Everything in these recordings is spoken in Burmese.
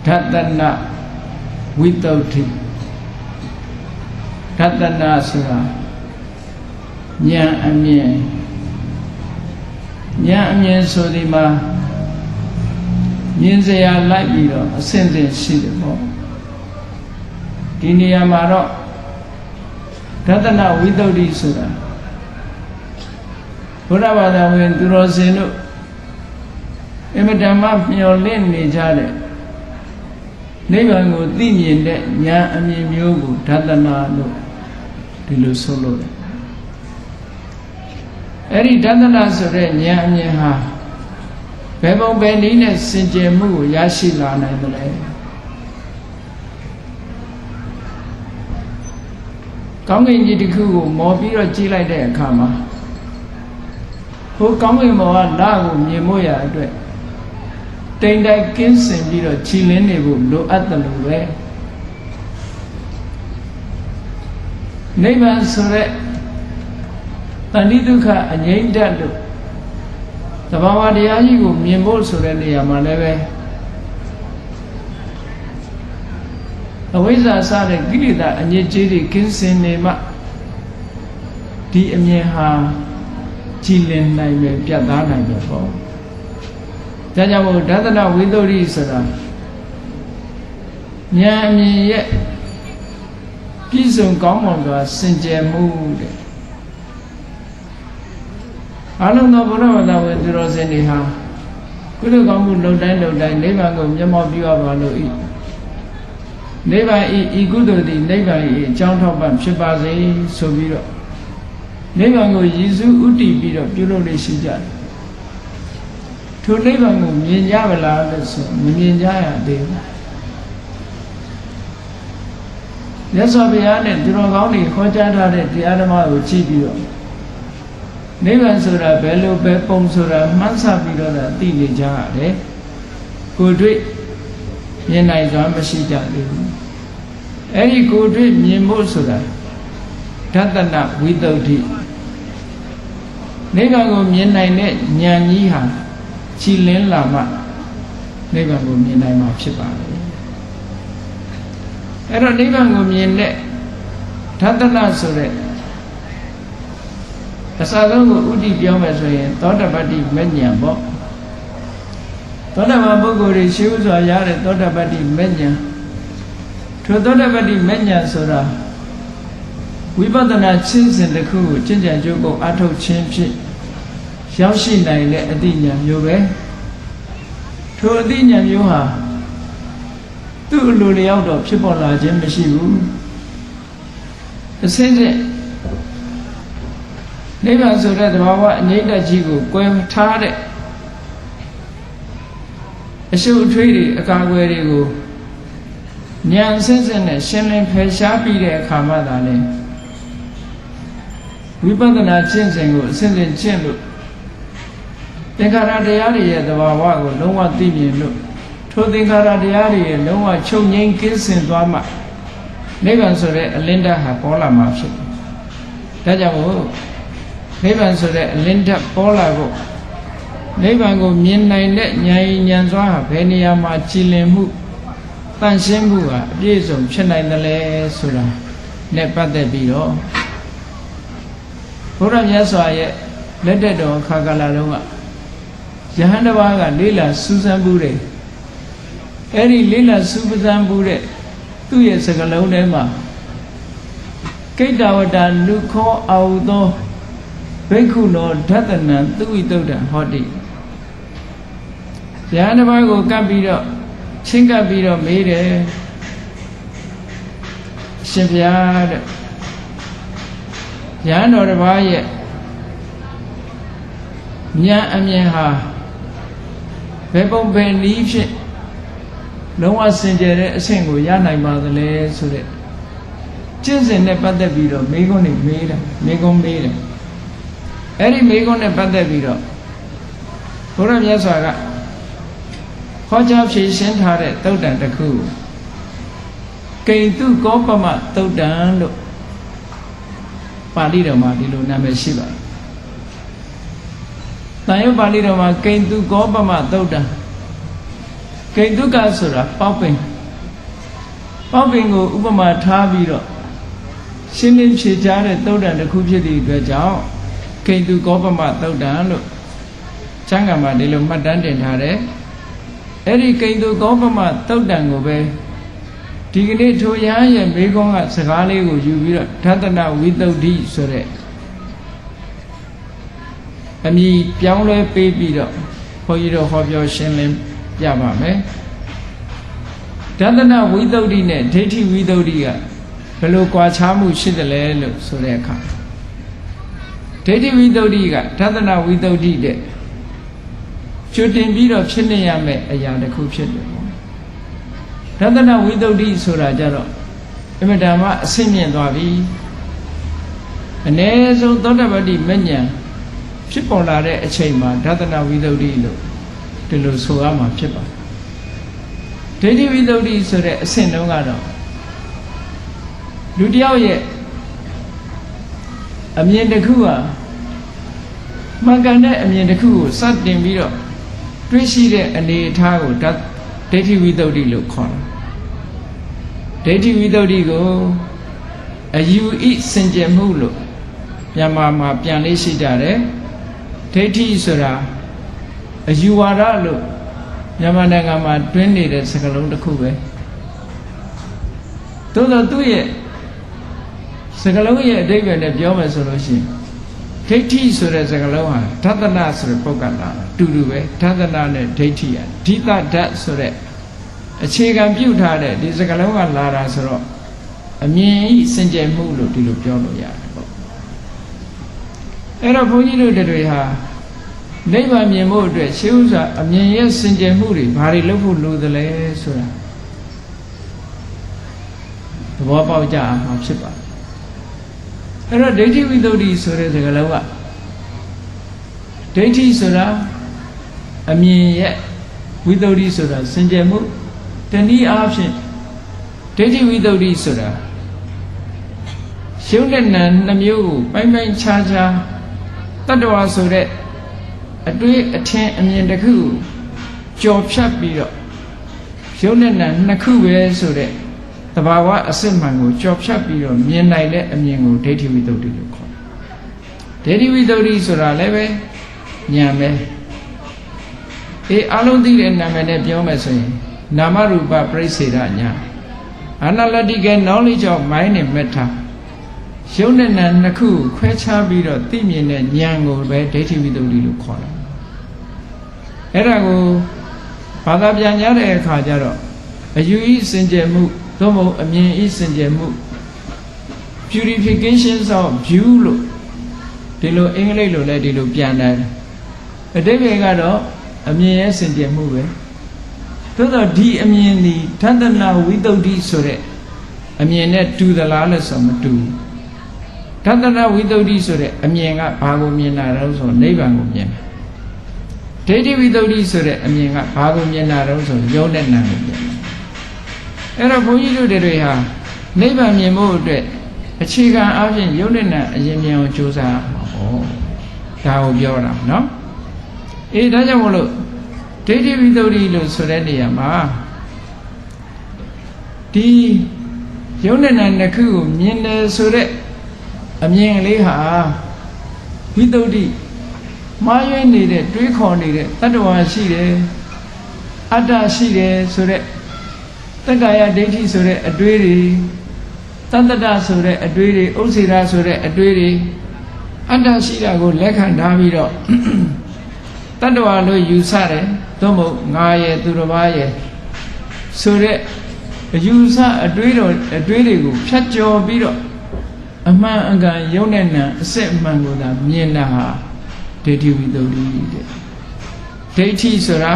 Dhatana Vitauti Dhatana Sura Nya Amyen Sodima Nyinzaya Laibiro Ascendant Shidabo Diniyamaro Dhatana Vitauti Sura Buddhavada when Durosinu Emadama Myolin Nijale Nevango Dinian Nya Amyen Yogu Dhatana no Dilu Solo Eri Dhatana Sura Nya Amyen Ha Bebo Benine Sinjemu Yashila Namale Coming Yidiku Mobiro Chila de Kama Who coming more Lago Yemoya Dwe Tenda Kinsin Biro Chilenebu Lo at the Lue Nevan Sure Taniduka and Yendadu The Baba de Ayigo Mimbo Surenia Maleve The Wiza Sade Gilida and Yejiri Kinsin Nema Di Emyeha Chilen Naive Piadana before Tajamo Dhatana Vidori Sara Nyami yet Pisum Gomonga Sinje Mood Alumno Buddha with the Roseniha Kudu Gamu Lodan Neva go Yamo Biavalo eat Neva Igudo di Neva John Topan Shibazi Sobiro Neva go Yizu Uti Biro Bulo Shija To Neva go Minjavela Minjaya Deva Yes, I'll be added to Rogani, Hojada, the Adama Chibiro. Nevan Sura, Bello, Bepom Sura, Mansa Bidora, Tija, good read Yenai Zamashija. Any good read Yembo Sura, Tatana without it. Nevan go Yenai net, Nyaniha, Chilen Lama, Nevan go Yenai Mapshipa. Ero Nevan go Yene, Tatana Sura. Asalongo Udi Biamasway, Todabadi Menya Bo Todabagori shoes or Yare Todabadi Menya To Todabadi Menya Sura We bought the chins in the coup, Jinja Jogo Ato Chimchi Xiaoxi Nai Adinya Yobe To Adinya Yoha Tu Luli out of Chipola Jimmishibu The same Never so that Baba Neda Jigo, Quem Tade a show trade a carway go Nyan Sensen, Shenlin Peshapi de Kamadane. We bought the Nachins and go, Sensen Chendo. The Karadiari at the Wawago, no one Dimian look. To the Karadiari, no one Chong Kiss in Dwama. Never so that Linda Hapola Marshal. Tajamo. Nevan so that Linda Polago. Nevan go Mienai net Nyai Nyanzwa, Peniama Chilemu, Tanshembua, Rizum, Chenai Nale Sura, Nepate Biro. Puram Yaswa yet, let the dog Kagalaroma. Jahandawaga, Lila, Susan Bude. Any Lila Susan Bude, 2 years ago, Nema. Kedawada, Nuko, Audo. Beku no Dhatana, Tuitoda, Hoti. Yanavago Kabiro, Chinkabiro made Shivyad Yano Ravaya Nya Amyeha Bebo Ben leaves it. No one sent a single Yanai Madale so that Chinsen Nepata Viro, Megoni made, Megon made. Any Megon and Pandaviro. Puram Yasaga Hojab she sent her at Todan the Coup. Came to Gopama Todan Paliro Madilo Nameshiva. Tayo Paliroma came to Gopama Todan. ကိဉ္တုကဆိုတာပေါက်ပင်ကိုဥပမာထားပြီးတော့ရှင်းလင်းဖြေကြားတဲ့သုတ်တံတစ်ခုဖြစ်သည့်အတွက်ကြောင့်ကိဉ္တုကောပမသုတ်တံလို့ကျမ်းဂန်မှာဒီလိုမှတ်တမ်းတင်ထားတယ်အဲ့ဒီကိဉ္တုကောပမသုတ်တံကိုပဲဒီကနေ့ထိုရဟန်းရဲ့မိကုံးကစကားလေးကိုယူပြီးတော့ဓတ္တနဝိသုဒ္ဓိဆိုတဲ့အမည်ပြောင်းလဲပေးပြီးတော့ဘုန်းကြီးတို့ဟောပြောရှင်းလင်းပြပါမယ်ဓတ္တနဝိသုဒ္ဓိနဲ့ဒိဋ္ဌိဝိသုဒ္ဓိကဘယ်လိုကွာခြားမှုရှိတယ်လဲလို့ဆိုတဲ့အခါဒိဋ္ဌိဝိသုဒ္ဓိကဓတ္တနဝိသုဒ္ဓိတဲ့ကျွတ်တင်ပြီးတော့ဖြစ်နေရမယ့်အရာတစ်ခုဖြစ်တယ်ဓတ္တနဝိသုဒ္ဓိဆိုတာကြတော့အမြဲတမ်းအဆင့်မြင့်သွားပြီအ ਨੇ ဆုံးသောတပတ္တိမဉ္ဇဉ်ဖြစ်ပေါ်လာတဲ့အချိန်မှာဓတ္တနဝိသုဒ္ဓိလို့ဒီလိုဆိုရမှာဖြစ်ပါဒိဋ္ဌိဝိသုဒ္ဓိဆိုတဲ့အဆင့်တုန်းကတော့လူတစ်ယောက်ရဲ့အမြင်တစ်ခုဟာမှန်ကန်တဲ့အမြင်တစ်ခုကိုစတင်ပြီးတော့တွေးရှိတဲ့အနေအထားကိုဒိဋ္ဌိဝိသုဒ္ဓိလို့ခေါ်တယ်ဒိဋ္ဌိဝိသုဒ္ဓိကိုအယူဣစင်ကြယ်မှုလို့မြန်မာမှာပြန်လေးရှိကြတယ်ဒိဋ္ဌိဆိုတာအယူဝါဒလို့မြန်မာနိုင်ငံမှာတွင်းနေတဲ့စကားလုံးတစ်ခုပဲသို့သောသူ့ရဲ့စကားလုံးရဲ့အဓိပ္ပာယ်နဲ့ပြောမယ်ဆိုလို့ရှိရင်ဒိဋ္ဌိဆိုတဲ့စကားလုံးဟာဓတ္တနဆိုတဲ့ပုဂ္ဂလာတူတူပဲဓတ္တနနဲ့ဒိဋ္ဌိဟာဓိတဓာတ်ဆိုတဲ့အခြေခံပြုထားတဲ့ဒီစကားလုံးကလာတာဆိုတော့အမြင်ဤစင်ကြယ်မှုလို့ဒီလိုပြောလို့ရတယ်ပေါ့အဲ့တော့ဘုန်းကြီးတို့တွေဟာနိဗ္ဗာန်မြင်ဖို့အတွက်ရှေးဥစွာအမြင်ရဲ့စင်ကြယ်မှုတွေဘာတွေလုပ်ဖို့လိုသလဲဆိုတာသဘောပေါက်ကြအောင်မှာဖြစ်ပါတယ်အဲ့တော့ဒိဋ္ဌိဝိသုဒ္ဓိဆိုတဲ့စကားလုံးကဒိဋ္ဌိဆိုတာအမြင်ရဲ့ဝိသုဒ္ဓိဆိုတာစင်ကြယ်မှုတနည်းအားဖြင့်ဒိဋ္ဌိဝိသုဒ္ဓိဆိုတာရှုံးတဲ့နာနှမျိုးကိုပိုင်းပိုင်းခြားခြားတတ္တဝါဆိုတဲ့အတွေ့အထင်အမြင်တစ်ခုကိုကြော်ဖြတ်ပြီးတော့ရှုံးတဲ့နာနှစ်ခုပဲဆိုတဲ့တဘာဝအစစ်မှန်ကိုကြော်ဖြတ်ပြီးတော့မြင်နိုင်တဲ့အမြင်ကိုဒိဋ္ဌိဝိသုဒ္ဓိလို့ခေါ်တယ်ဒိဋ္ဌိဝိသုဒ္ဓိဆိုတာလည်းပဲဉာဏ်ပဲအလုံးသိတဲ့နာမည်နဲ့ပြောမယ်ဆိုရင်နာမရူပပရိစ္ဆေဒဉာဏ် analytical knowledge of mind and matter ရှုံးတဲ့နာနှစ်ခုကိုခွဲခြားပြီးတော့သိမြင်တဲ့ဉာဏ်ကိုပဲဒိဋ္ဌိဝိသုဒ္ဓိလို့ခေါ်တယ်အဲ့ဒါကိုဘာသာပြန်ကြတဲ့အခါကျတော့အယူဤစင်ကြယ်မှုသို့မဟုတ်အမြင်ဤစင်ကြယ်မှု purification of view လို့ဒီလိုအင်္ဂလိပ်လိုလည်းဒီလိုပြန်တယ်အဓိပ္ပာယ်ကတော့အမြင်ရဲ့စင်ကြယ်မှုပဲသို့တော့ဒီအမြင်ဒီဓတ္တနဝိသုဒ္ဓိဆိုတဲ့အမြင်နဲ့တူသလားလို့ဆိုမတူဓတ္တနဝိသုဒ္ဓိဆိုတဲ့အမြင်ကဘာကိုမြင်တာလဲဆိုနိဗ္ဗာန်ကိုမြင်တာဒိဋ္ဌိဝိသုဒ္ဓိဆိုတဲ့အမြင်ကဘာကိုမြင်တာလဲဆိုယုံတဲ့နာကိုမြင်တာအဲ့တော့ဘုန်းကြီးတို့တွေဟာနိဗ္ဗာန်မြင်ဖို့အတွက်အခြေခံအားဖြင့်ယုံတဲ့နာအရင်မြင်အောင်ကြိုးစားမှာဟောဒါကိုပြောတာနော်ဒါကြောင့်မို့လို့ဒိဋ္ဌိဝိသုဒ္ဓိလို့ဆိုတဲ့နေရာမှာဒီယုံတဲ့နာနှစ်ခုကိုမြင်တယ်ဆိုတဲ့အမြင်လေးဟာဝိသုဒ္ဓိမှားယွင်းနေတဲ့တွေးခေါ်နေတဲ့တတ္တဝါရှိတယ်အတ္တရှိတယ်ဆိုတဲ့တက္ကာယဒိဋ္ဌိဆိုတဲ့အတွေးတွေတတ္တတဆိုတဲ့အတွေးတွေဥစ္စေရဆိုတဲ့အတွေးတွေအတ္တရှိတာကိုလက်ခံထားပြီးတော့တတ္တဝါလို့ယူဆတယ်သို့မဟုတ်ငါရဲ့သူတစ်ပါးရဲ့ဆိုတဲ့အယူဆအတွေးတွေကိုဖြတ်ကျော်ပြီးတော့အမှန်အကန်ယုံတဲ့နာအစစ်အမှန်ကိုသာမြင်တာဟာဒိဋ္ဌိဝိသုဒ္ဓိတဲ့ဒိဋ္ဌိဆိုတာ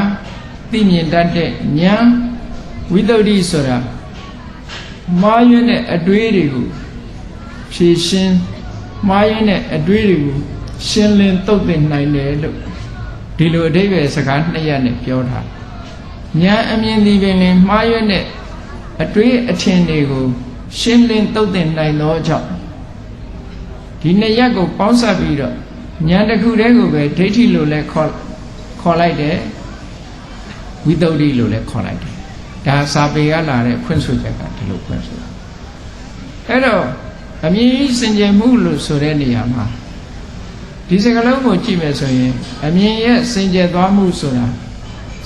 သိမြင်တတ်တဲ့ဉာဏ်ဝိသုဒ္ဓိဆိုတာမှားယွင်းတဲ့အတွေးတွေကိုဖြေရှင်းမှားယွင်းတဲ့အတွေးတွေကိုရှင်းလင်းသုတ်သင်နိုင်တယ်လို့ဒီလိုအဓိပ္ပာယ်စကားနှစ်ရပ်နဲ့ပြောထားဉာဏ်အမြင်ဒီပင်မှားယွင်းတဲ့အတွေးအထင်တွေကိုရှင်းလင်းသုတ်သင်နိုင်သောကြောင့်ဒီနှစ်ရပ်ကိုပေါင်းစပ်ပြီးတော့ဉာဏ်တစ်ခုတည်းကိုပဲဒိဋ္ဌိလို့လည်းခေါ်လိုက်တယ် ဝိတ္တုဒ္ဓိလို့လည်းခေါ်လိုက်တယ်ဒါစာပေကလာတဲ့ဖွင့်ဆိုချက်ကဒီလိုဖွင့်ဆိုတာအဲ့တော့အမြင်စင်ကြယ်မှုလို့ဆိုတဲ့နေရာမှာဒီစကားလုံးကိုကြည့်မယ်ဆိုရင်အမြင်ရဲ့စင်ကြယ်သွားမှုဆိုတာ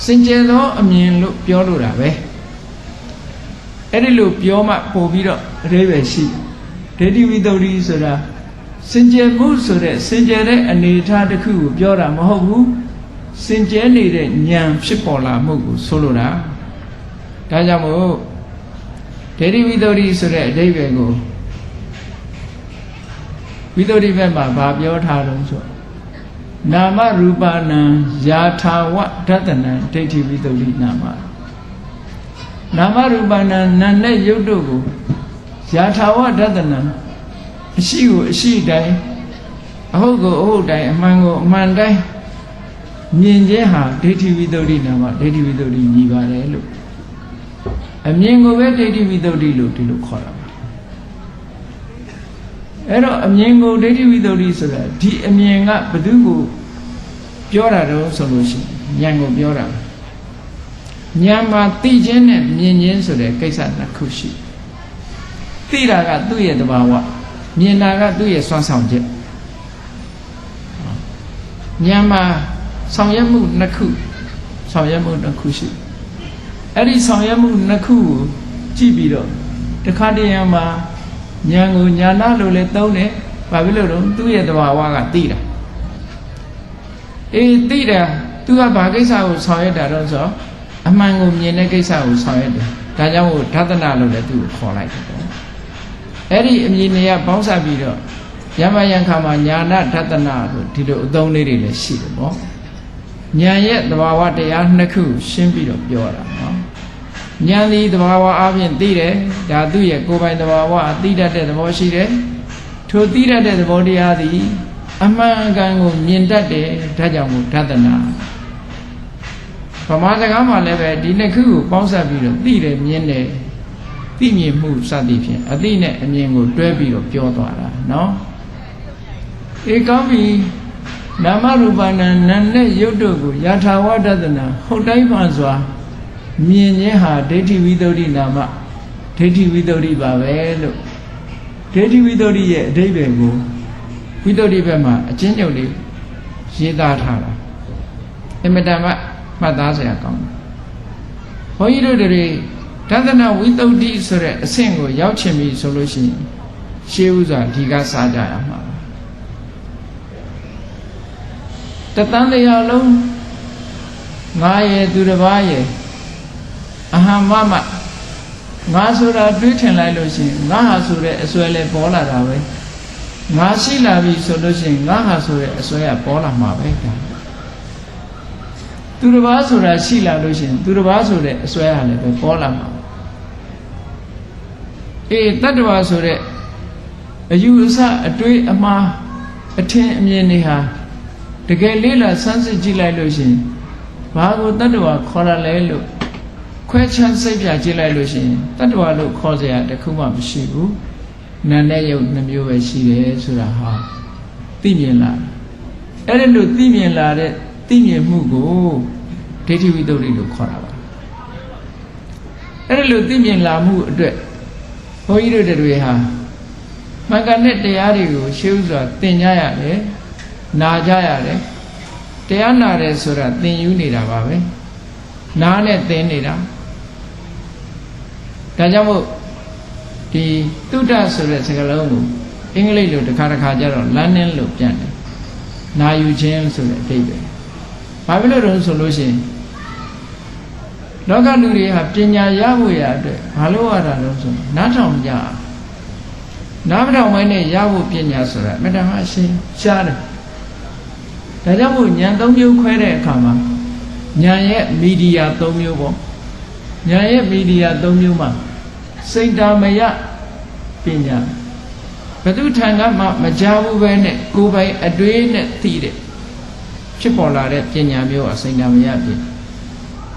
စင်ကြယ်သောအမြင်လို့ပြောလို့တာပဲအဲ့ဒီလိုပြောမှပို့ပြီးတော့အဓိပ္ပာယ်ရှိဒိဋ္ဌိဝိတ္တုဒ္ဓိဆိုတာစင်ကြယ်မှုဆိုတဲ့စင်ကြယ်တဲ့အနေအထားတစ်ခုကိုပြောတာမဟုတ်ဘူးစင်ကြယ်နေတဲ့ဉာဏ်ဖြစ်ပေါ်လာမှုကိုဆိုလိုတာဒါကြောင့်မို့ဒိဋ္ဌိဝိတ္တုဒ္ဓိဆိုတဲ့အဓိပ္ပာယ်ကိုဝိတ္တုဒ္ဓိဘက်မှာဗာပြောထားတော့ဆိုနာမရူပနံယာထာဝဒတနံဒိဋ္ဌိဝိတ္တုဒ္ဓိနာမရူပနံနာနဲ့ရုပ်တို့ကိုယာထာဝဒတနံအရှိကိုအရှိတိုင်းအဟုတ်ကိုအဟုတ်တိုင်းအမှန်ကိုအမှန်တိုင်းမြင်ခြင်းဟာဒိဋ္ဌိဝိတ္တုဒ္ဓိနာမဒိဋ္ဌိဝိတ္တုဒ္ဓိညီပါတယ်လို့အမြင်ကိုပဲဒိဋ္ဌိဝိတ္တုဒ္ဓိလို့ဒီလိုခေါ်တာပါအဲ့တော့အမြင်ကိုဒိဋ္ဌိဝိတ္တုဒ္ဓိဆိုတာဒီအမြင်ကဘယ်သူကိုပြောတာတော့ဆိုလို့ရှိရင်ဉာဏ်ကိုပြောတာဉာဏ်မှာသိခြင်းနဲ့မြင်ခြင်းဆိုတဲ့ကိစ္စနှစ်ခုရှိသိတာကသူ့ရဲ့သဘာဝမြင်တာကသူ့ရဲ့စွမ်းဆောင်ချက်ဉာဏ်မှာဆောင်ရွက်မှုနှစ်ခုရှိအဲ့ဒီဆောင်ရွက်မှုနှစ်ခုကိုကြည့်ပြီးတော့တခါတည်းရမှာဉာဏ်ကိုဉာဏလို့လည်းသုံးတယ်ဘာဖြစ်လို့တော့သူ့ရဲ့သဘာဝကသိတာသိတာသူကဘာကိစ္စကိုဆောင်ရွက်တာတော့ဆိုအမှန်ကိုမြင်တဲ့ကိစ္စကိုဆောင်ရွက်တယ်ဒါကြောင့်မို့ဒသနာလို့လည်းသူ့ကိုခေါ်လိုက်တယ်ပေါ့အဲ့ဒီအမြင်တွေကပေါင်းစပ်ပြီးတော့ယမယံခါမှာညာနာဒသနာလို့ဒီလိုအသုံးလေးတွေလည်းရှိတယ်ပေါ့ဉာဏ်ရဲ့သဘာဝတရားနှစ်ခုရှင်းပြီးတော့ပြောတာနော်ဉာဏ်ဒီသဘာဝအပြင်သိတယ်ဒါသူ့ရဲ့ကိုယ်ပိုင်သဘာဝအသိတတ်တဲ့သဘောရှိတယ်ထိုသိတတ်တဲ့သဘောတရားသည်အမှန်အကန်ကိုမြင်တတ်တယ်ဒါကြောင့်မို့ဒသနာဗမာစကားမှာလည်းပဲဒီနှစ်ခုကိုပေါင်းစပ်ပြီးတော့သိတယ်မြင်တယ်သိမြင်မှုစသည်ဖြင့်အသိနဲ့အမြင်ကိုတွဲပြီးတော့ပြောသွားတာနော်ကောင်းပြီနာမရူပနာနာနဲ့ရုပ်တို့ကိုယာထာဝဒသနာဟုတ်တိုင်းမှစွာမြင်ခြင်းဟာဒိဋ္ဌိဝိတ္တုဒ္ဓိနာမဒိဋ္ဌိဝိတ္တုဒ္ဓိပါပဲလို့ဒိဋ္ဌိဝိတ္တုဒ္ဓိရဲ့အဓိပ္ပာယ်ကိုဝိတ္တုဒ္ဓိဘက်မှာအချင်းချုပ်လေးရေးသားထားတာအမတန်မှမှတ်သားစရာကောင်းတယ်ဘုန်းကြီးတို့တွေဒသနာဝိတ္တုဒ္ဓိဆိုတဲ့အဆင့်ကိုရောက်ချင်ပြီဆိုလို့ရှိရင်ရှေးဥစွာဒီကစားကြရမှာတသန်းတရားလုံးငါရဲ့သူတစ်ပါးရဲ့အဟံမမငါဆိုတာတွေးထင်လိုက်လို့ရှိရင်ငါဟာဆိုတဲ့အစွဲလဲပေါ်လာတာပဲငါရှိလာပြီဆိုလို့ရှိရင်ငါဟာဆိုတဲ့အစွဲကပေါ်လာမှာပဲသူတစ်ပါးဆိုတာရှိလာလို့ရှိရင်သူတစ်ပါးဆိုတဲ့အစွဲဟာလည်းပဲပေါ်လာမှာတတ္တဝါဆိုတဲ့အယူအဆအတွေးအမှားအထင်အမြင်တွေဟာတကယ်လေးလာစမ်းစစ်ကြည့်လိုက်လို့ရှိရင်ဘာကိုတတ္တဝါခေါ်ရလဲလို့ခွဲခြမ်းစိတ်ပြကြည့်လိုက်လို့ရှိရင်တတ္တဝါလို့ခေါ်เสียတခုမှမရှိဘူးနာနဲ့ယုတ်နှမျိုးပဲရှိတယ်ဆိုတာဟာသိမြင်လာအဲ့ဒီလိုသိမြင်လာတဲ့သိမြင်မှုကိုဒိဋ္ဌိဝိတ္တုဒ္ဓိလို့ခေါ်တာပါအဲ့ဒီလိုသိမြင်လာမှုအတွက်ဘုန်းကြီးတို့တွေဟာမှန်ကန်တဲ့တရားတွေကိုရှေးဥစွာသင်ကြရတယ်နာကြရတယ်တရားနာတယ်ဆိုတာသင်ယူနေတာပါပဲနားနဲ့သင်နေတာဒါကြောင့်မို့ဒီသုဒ္ဓဆိုတဲ့စကားလုံးကိုအင်္ဂလိပ်လိုတစ်ခါကြတော့ learning လို့ပြန်တယ်နာယူခြင်းဆိုတဲ့အဓိပ္ပာယ်ဘာဖြစ်လို့လဲဆိုလို့ရှိရင်လောကလူတွေဟာပညာရဖို့ရအတွက်ဘာလို့ရတာလဲဆိုနားထောင်ကြနားမထောင်မဲနဲ့ရဖို့ပညာဆိုတာအမှန်တမ်းရှင်းရှားတယ်ဒါကြောင့်မို့ဉာဏ်၃မျိုးခွဲတဲ့အခါမှာဉာဏ်ရဲ့မီဒီယာ၃မျိုးပေါ့ဉာဏ်ရဲ့မီဒီယာ၃မျိုးမှာစိတ်တာမယပညာဘသူထံကမှမကြားဘူးပဲနဲ့ကိုယ်ပိုင်အတွေးနဲ့သိတဲ့ဖြစ်ပေါ်လာတဲ့ပညာမျိုးအစိတ်တာမယဖြစ်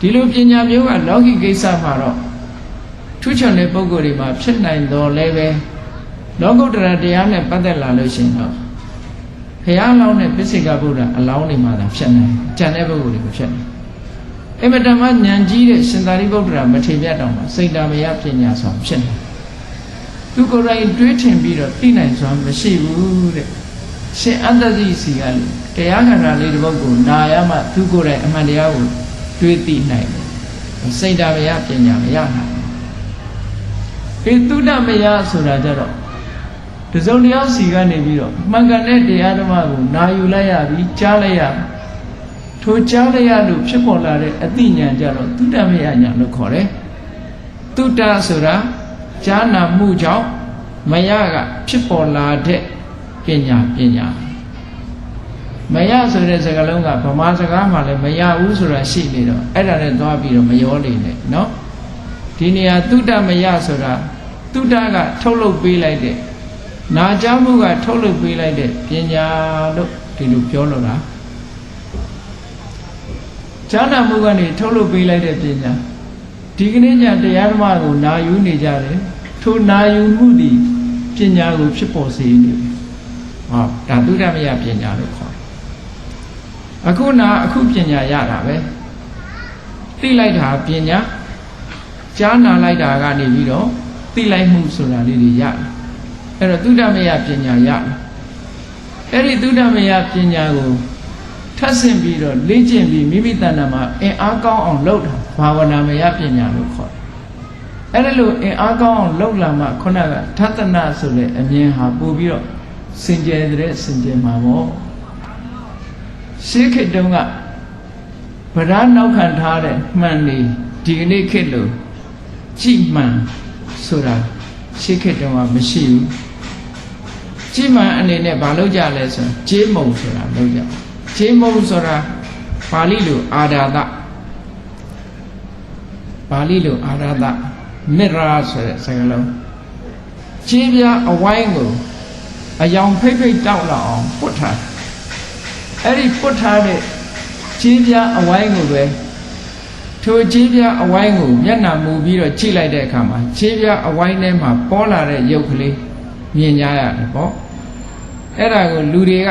ဒီလိုပညာမျိုးကလောကီကိစ္စမှာတော့ထူးချွန်တဲ့ပုဂ္ဂိုလ်တွေမှာဖြစ်နိုင်တော်လဲပဲလောကုတ္တရာတရားနဲ့ပတ်သက်လာလို့ရှိရင်တော့ဘုရားအလောင်းနဲ့ပိစိကဗုဒ္ဓအလောင်းတွေမှာသာဖြစ်နိုင်ကြံတဲ့ပုဂ္ဂိုလ်တွေမဖြစ်နိုင် အမတမဉာဏ်ကြီးတဲ့ရှင်သာရိပုတ္တရာမထေရတောင်မှာစိတ်ဓာမယပညာဆောင်ဖြစ်နေသူကိုယ်တိုင်တွေးထင်ပြီးတော့သိနိုင်စွာမရှိဘူးတဲ့ရှင်အတ္တဇိစီကလေတရားခန္ဓာလေးတစ်ပုဒ်ကိုနာရမှသူကိုယ်တိုင်အမှန်တရားကိုတွေးသိနိုင်တယ်စိတ်ဓာမယပညာမရနိုင်ဘူးသုဒ္ဓမယဆိုတာကြတော့တစုံတယောက်စီကနေပြီးတော့မှန်ကန်တဲ့တရားဓမ္မကိုနာယူလိုက်ရပြီးကြားလိုက်ရထိုကြားလိုက်ရလို့ဖြစ်ပေါ်လာတဲ့အသိဉာဏ်ကြတော့သုဒ္ဓမယဉာဏ်လို့ခေါ်တယ်သုဒ္ဓဆိုတာကြားနာမှုကြောင့်မယကဖြစ်ပေါ်လာတဲ့ပညာမယဆိုတဲ့စကားလုံးကဗမာစကားမှာလည်းမယဘူးဆိုတာရှိနေတော့အဲ့ဒါနဲ့သွားပြီးတော့မရောနေနဲ့နော်ဒီနေရာသုဒ္ဓမယဆိုတာသုဒ္ဓကထုတ်လုပ်ပေးလိုက်တဲ့နာကြားမှုကထုတ်လုပ်ပေးလိုက်တဲ့ပညာလို့ဒီလိုပြောလို့လားကြားနာမှုကနေထုတ်လုပ်ပေးလိုက်တဲ့ပညာဒီကနေ့ညတရားဓမ္မကိုနာယူနေကြတယ်ထိုနာယူမှုဒီပညာကိုဖြစ်ပေါ်စေနေတယ်ဟောဒါသုဒ္ဓမယပညာလို့ခေါ်တယ်အခုပညာရတာပဲသိလိုက်တာပညာကြားနာလိုက်တာကနေပြီးတော့သိလိုက်မှုဆိုတာလေးတွေရတယ်အဲ့တော့သုဒ္ဓမယပညာရတယ်အဲ့ဒီသုဒ္ဓမယပညာကိုထပ်ဆင့်ပြီးတော့လေ့ကျင့်ပြီးမိမိတဏ္ဍာမှာအင်အားကောင်းအောင်လုပ်တာဘာဝနာမယပညာလို့ခေါ်တယ်အဲ့ဒါလို့အင်အားကောင်းအောင်လုပ်လာမှခုနကထသနာဆိုတဲ့အမြင်ဟာပို့ပြီးတော့စင်ကြယ်တဲ့စင်ကြယ်မှာပေါ့ရှေးခေတ်တုန်းကဗဒာနောက်ခံထားတဲ့မှန်နေဒီကနေ့ခေတ်လို့ကြည်မှန်ဆိုတာရှေးခေတ်တုန်းကမရှိဘူးကြည်မှန်အနေနဲ့ဘာလုပ်ကြလဲဆိုရင်ကျေးမုံဆိုတာလုပ်ကြကျေးမုံဆိုတာပါဠိလိုအာဒါသမေရာဆိုတဲ့စကားလုံးကျေးပြားအဝိုင်းကိုအယောင်ဖိတ်ဖိတ်တောက်လာအောင်ပုတ်ထားအဲ့ဒီပုတ်ထားတဲ့ကျေးပြားအဝိုင်းကိုပဲထိုကျေးပြားအဝိုင်းကိုမျက်နှာမူပြီးတော့ကြည့်လိုက်တဲ့အခါမှာကျေးပြားအဝိုင်းထဲမှာပေါ်လာတဲ့ရုပ်ကလေးမြင်ကြရတယ်ပေါ့အဲ့ဒါကိုလူတွေက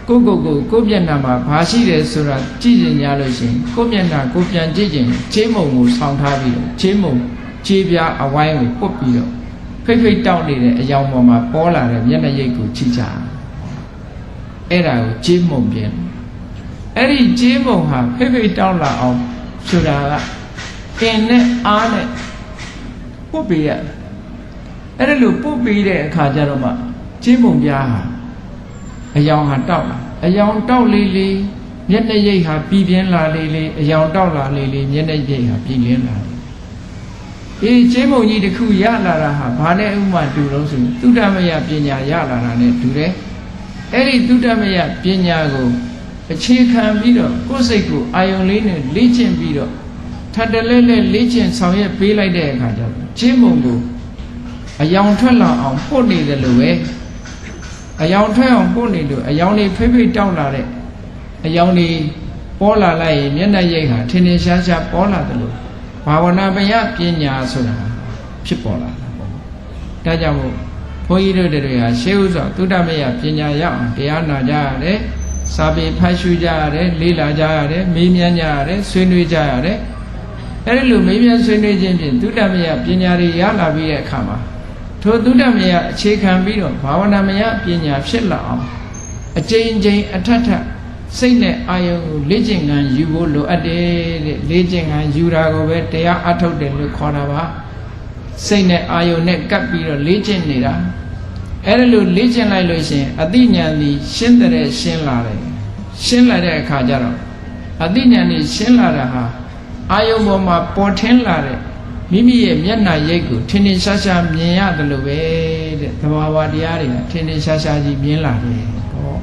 ကိုမျက်နှာမှာဘာရှိတယ်ဆိုတာကြည့်ကြင်ကြလို့ရှိရင်ကိုမျက်နှာကိုပြန်ကြည့်ကြင်ကျေးမုံကိုဆောင်းထားပြီးတော့ကျေးပြားအဝိုင်းကိုပုတ်ပြီးတော့ဖိတ်ဖိတ်တောက်နေတဲ့အယောင်ပေါ်မှာပေါ်လာတဲ့မျက်နှာရိပ်ကိုကြည့်ကြအဲ့ဒါကိုကျေးမုံပြင်အဲ့ဒီကျေးမုံဟာဖိတ်ဖိတ်တောက်လာအောင်ဆိုတာကအင်းနဲ့အားနဲ့ပုတ်ပေးရအဲ့ဒါလို့ပုတ်ပေးတဲ့အခါကျတော့မှကျေးမုံပြားဟာအယောင်ဟာတောက်လာအယောင်တောက်လေးလေးမျက်နှာရိပ်ဟာပြည်ပြင်းလာလေးလေးအယောင်တောက်လာလေးလေးမျက်နှာရိပ်ဟာပြည်လင်းလာကျေးမုံကြီးတစ်ခုရလာတာဟာဘာနဲ့ဥမာတူလို့ဆိုသုဒ္ဓမယပညာရလာတာနဲ့တူတယ်အဲ့ဒီသုဒ္ဓမယပညာကိုအခြေခံပြီးတော့ကိုယ်စိတ်ကိုအာယုံလေးနဲ့လေ့ကျင့်ပြီးတော့ထပ်တလဲလဲလေ့ကျင့်ဆောင်ရွက်ပေးလိုက်တဲ့အခါကျတော့ကျေးမုံကိုအယောင်ထွက်လာအောင်ပို့နေတယ်လို့ပဲအယောင်ထွက်အောင်ပို့နေလို့အယောင်တွေဖိဖိတောက်လာတဲ့အယောင်တွေပေါ်လာလိုက်ရင်မျက်နှာရိပ်ဟာထင်ထင်ရှားရှားပေါ်လာတယ်လို့ဘာဝနာမယပညာဆိုတာဖြစ်ပေါ်လာတာပေါ့ဒါကြောင့်မို့ဘုန်းကြီးတို့တွေဟာရှေးဥစွာသုဒ္ဓမယပညာရအောင်တရားနာကြရတယ်စာပေဖတ်ရှုကြရတယ်လေ့လာကြရတယ်မေးမြန်းကြရတယ်ဆွေးနွေးကြရတယ်အဲဒီလိုမေးမြန်းဆွေးနွေးခြင်းဖြင့်သုဒ္ဓမယပညာတွေရလာပြီးတဲ့အခါမှာထိုသုဒ္ဓမယအခြေခံပြီးတော့ဘာဝနာမယပညာဖြစ်လာအောင်အကျဉ်းချင်းအထက်ထပ်စိတ်နဲ့အာယုံကိုလေ့ကျင့်ခံယူဖို့လိုအပ်တယ်တဲ့လေ့ကျင့်ခံယူတာကိုပဲတရားအထုတ်တယ်လို့ခေါ်တာပါစိတ်နဲ့အာယုံနဲ့ကပ်ပြီးတော့လေ့ကျင့်နေတာအဲ့ဒါလို့လေ့ကျင့်လိုက်လို့ရှိရင်အသိဉာဏ်ဒီရှင်းတဲ့ရှင်းလာတယ်ရှင်းလာတဲ့အခါကျတော့အသိဉာဏ်ဒီရှင်းလာတာဟာအာယုံပေါ်မှာပေါ်ထင်းလာတဲ့မိမိရဲ့မျက်နှာရိပ်ကိုထင်ထင်ရှားရှားမြင်ရတယ်လို့ပဲတဲ့သဘာဝတရားတွေကထင်ထင်ရှားရှားကြီးမြင်လာတယ်ပေါ့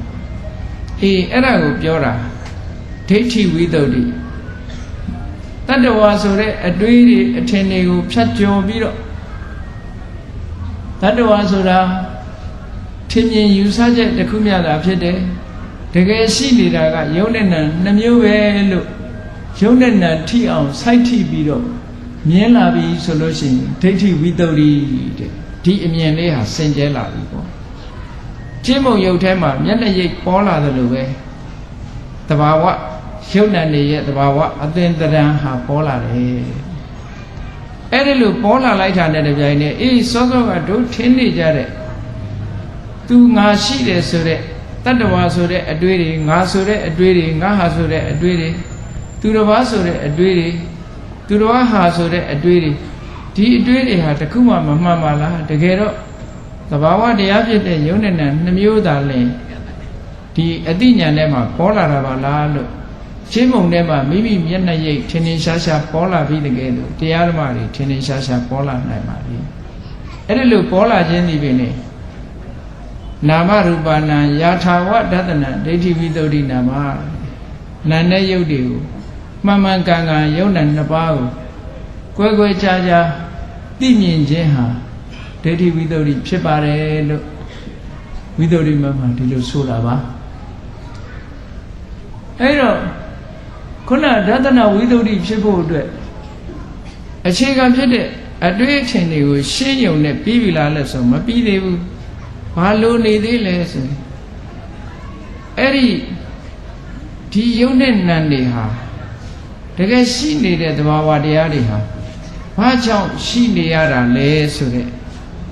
အေးအဲ့ဒါကိုပြောတာဒိဋ္ဌိဝိသုဒ္ဓိတတ္တဝါဆိုတဲ့အတွေးတွေအထင်တွေကိုဖြတ်ကျော်ပြီးတော့တတ္တဝါဆိုတာထင်မြင်ယူဆချက်တစ်ခုမျှသာဖြစ်တယ်တကယ်ရှိနေတာကယုံနဲ့နံနှမျိုးပဲလို့ယုံနဲ့နံထိအောင်စိုက်ထိပြီးတော့မြင်လာပြီဆိုလို့ရှိရင်ဒိဋ္ဌိဝိသုဒ္ဓိတဲ့ဒီအမြင်လေးဟာစင်ကြဲလာပြီပေါ့ကျင့်မုံရုပ်ထဲမှာမျက်နှာရိပ်ပေါ်လာတယ်လို့ပဲတဘာဝ ရုပ်နာနေရဲ့သဘာဝအသင်္တရံဟာပေါ်လာတယ်အဲ့ဒီလိုပေါ်လာလိုက်တာနဲ့တပြိုင်နက်အေးစောစောကတို့ထင်းနေကြတဲ့သူငါရှိတယ်ဆိုတဲ့တတ္တဝါဆိုတဲ့အတွေ့တွေငါဆိုတဲ့အတွေ့တွေငါဟာဆိုတဲ့အတွေ့တွေသူတစ်ပါးဆိုတဲ့အတွေ့တွေသူတစ်ပါးဟာဆိုတဲ့အတွေ့တွေဒီအတွေ့တွေဟာတခုမှမမှန်ပါလားတကယ်တော့သဘာဝတရားဖြစ်တဲ့ယုံနဲ့နံနှမျိုးသာလင်ဒီအတိညာနဲ့မှပေါ်လာတာပါလားလို့ရှင်းမုံထဲမှာမိမိမျက်နှာရိပ်ထင်ထင်ရှားရှားပေါ်လာပြီးတကယ်လို့တရားဓမ္မတွေထင်ထင်ရှားရှားပေါ်လာနိုင်ပါပြီအဲ့ဒီလိုပေါ်လာခြင်းဒီပင်နဲ့နာမရူပနာယာထာဝဒသနဒိဋ္ဌိဝိသုဒ္ဓိနာမနာနဲ့ယုတ်တွေကိုမှန်မှန်ကန်ကန်ယုံနဲ့နှစ်ပါးကိုကွဲကွဲခြားခြားသိမြင်ခြင်းဟာဒိဋ္ဌိဝိသုဒ္ဓိဖြစ်ပါတယ်လို့ဝိသုဒ္ဓိမမှာဒီလိုဆိုတာပါအဲ့တော့ခုနဒသနဝိသုဒ္ဓိဖြစ်ဖို့အတွက်အခြေခံဖြစ်တဲ့အတွေ့အထင်တွေကိုရှင်းယုံနဲ့ပြီးပြီလားလဲဆိုမပြီးသေးဘူးဘာလို့နေသေးလဲဆိုအဲ့ဒီယုံနဲ့နံတွေဟာတကယ်ရှိနေတဲ့သဘာဝတရားတွေဟာဘာကြောင့်ရှိနေရတာလဲဆိုတဲ့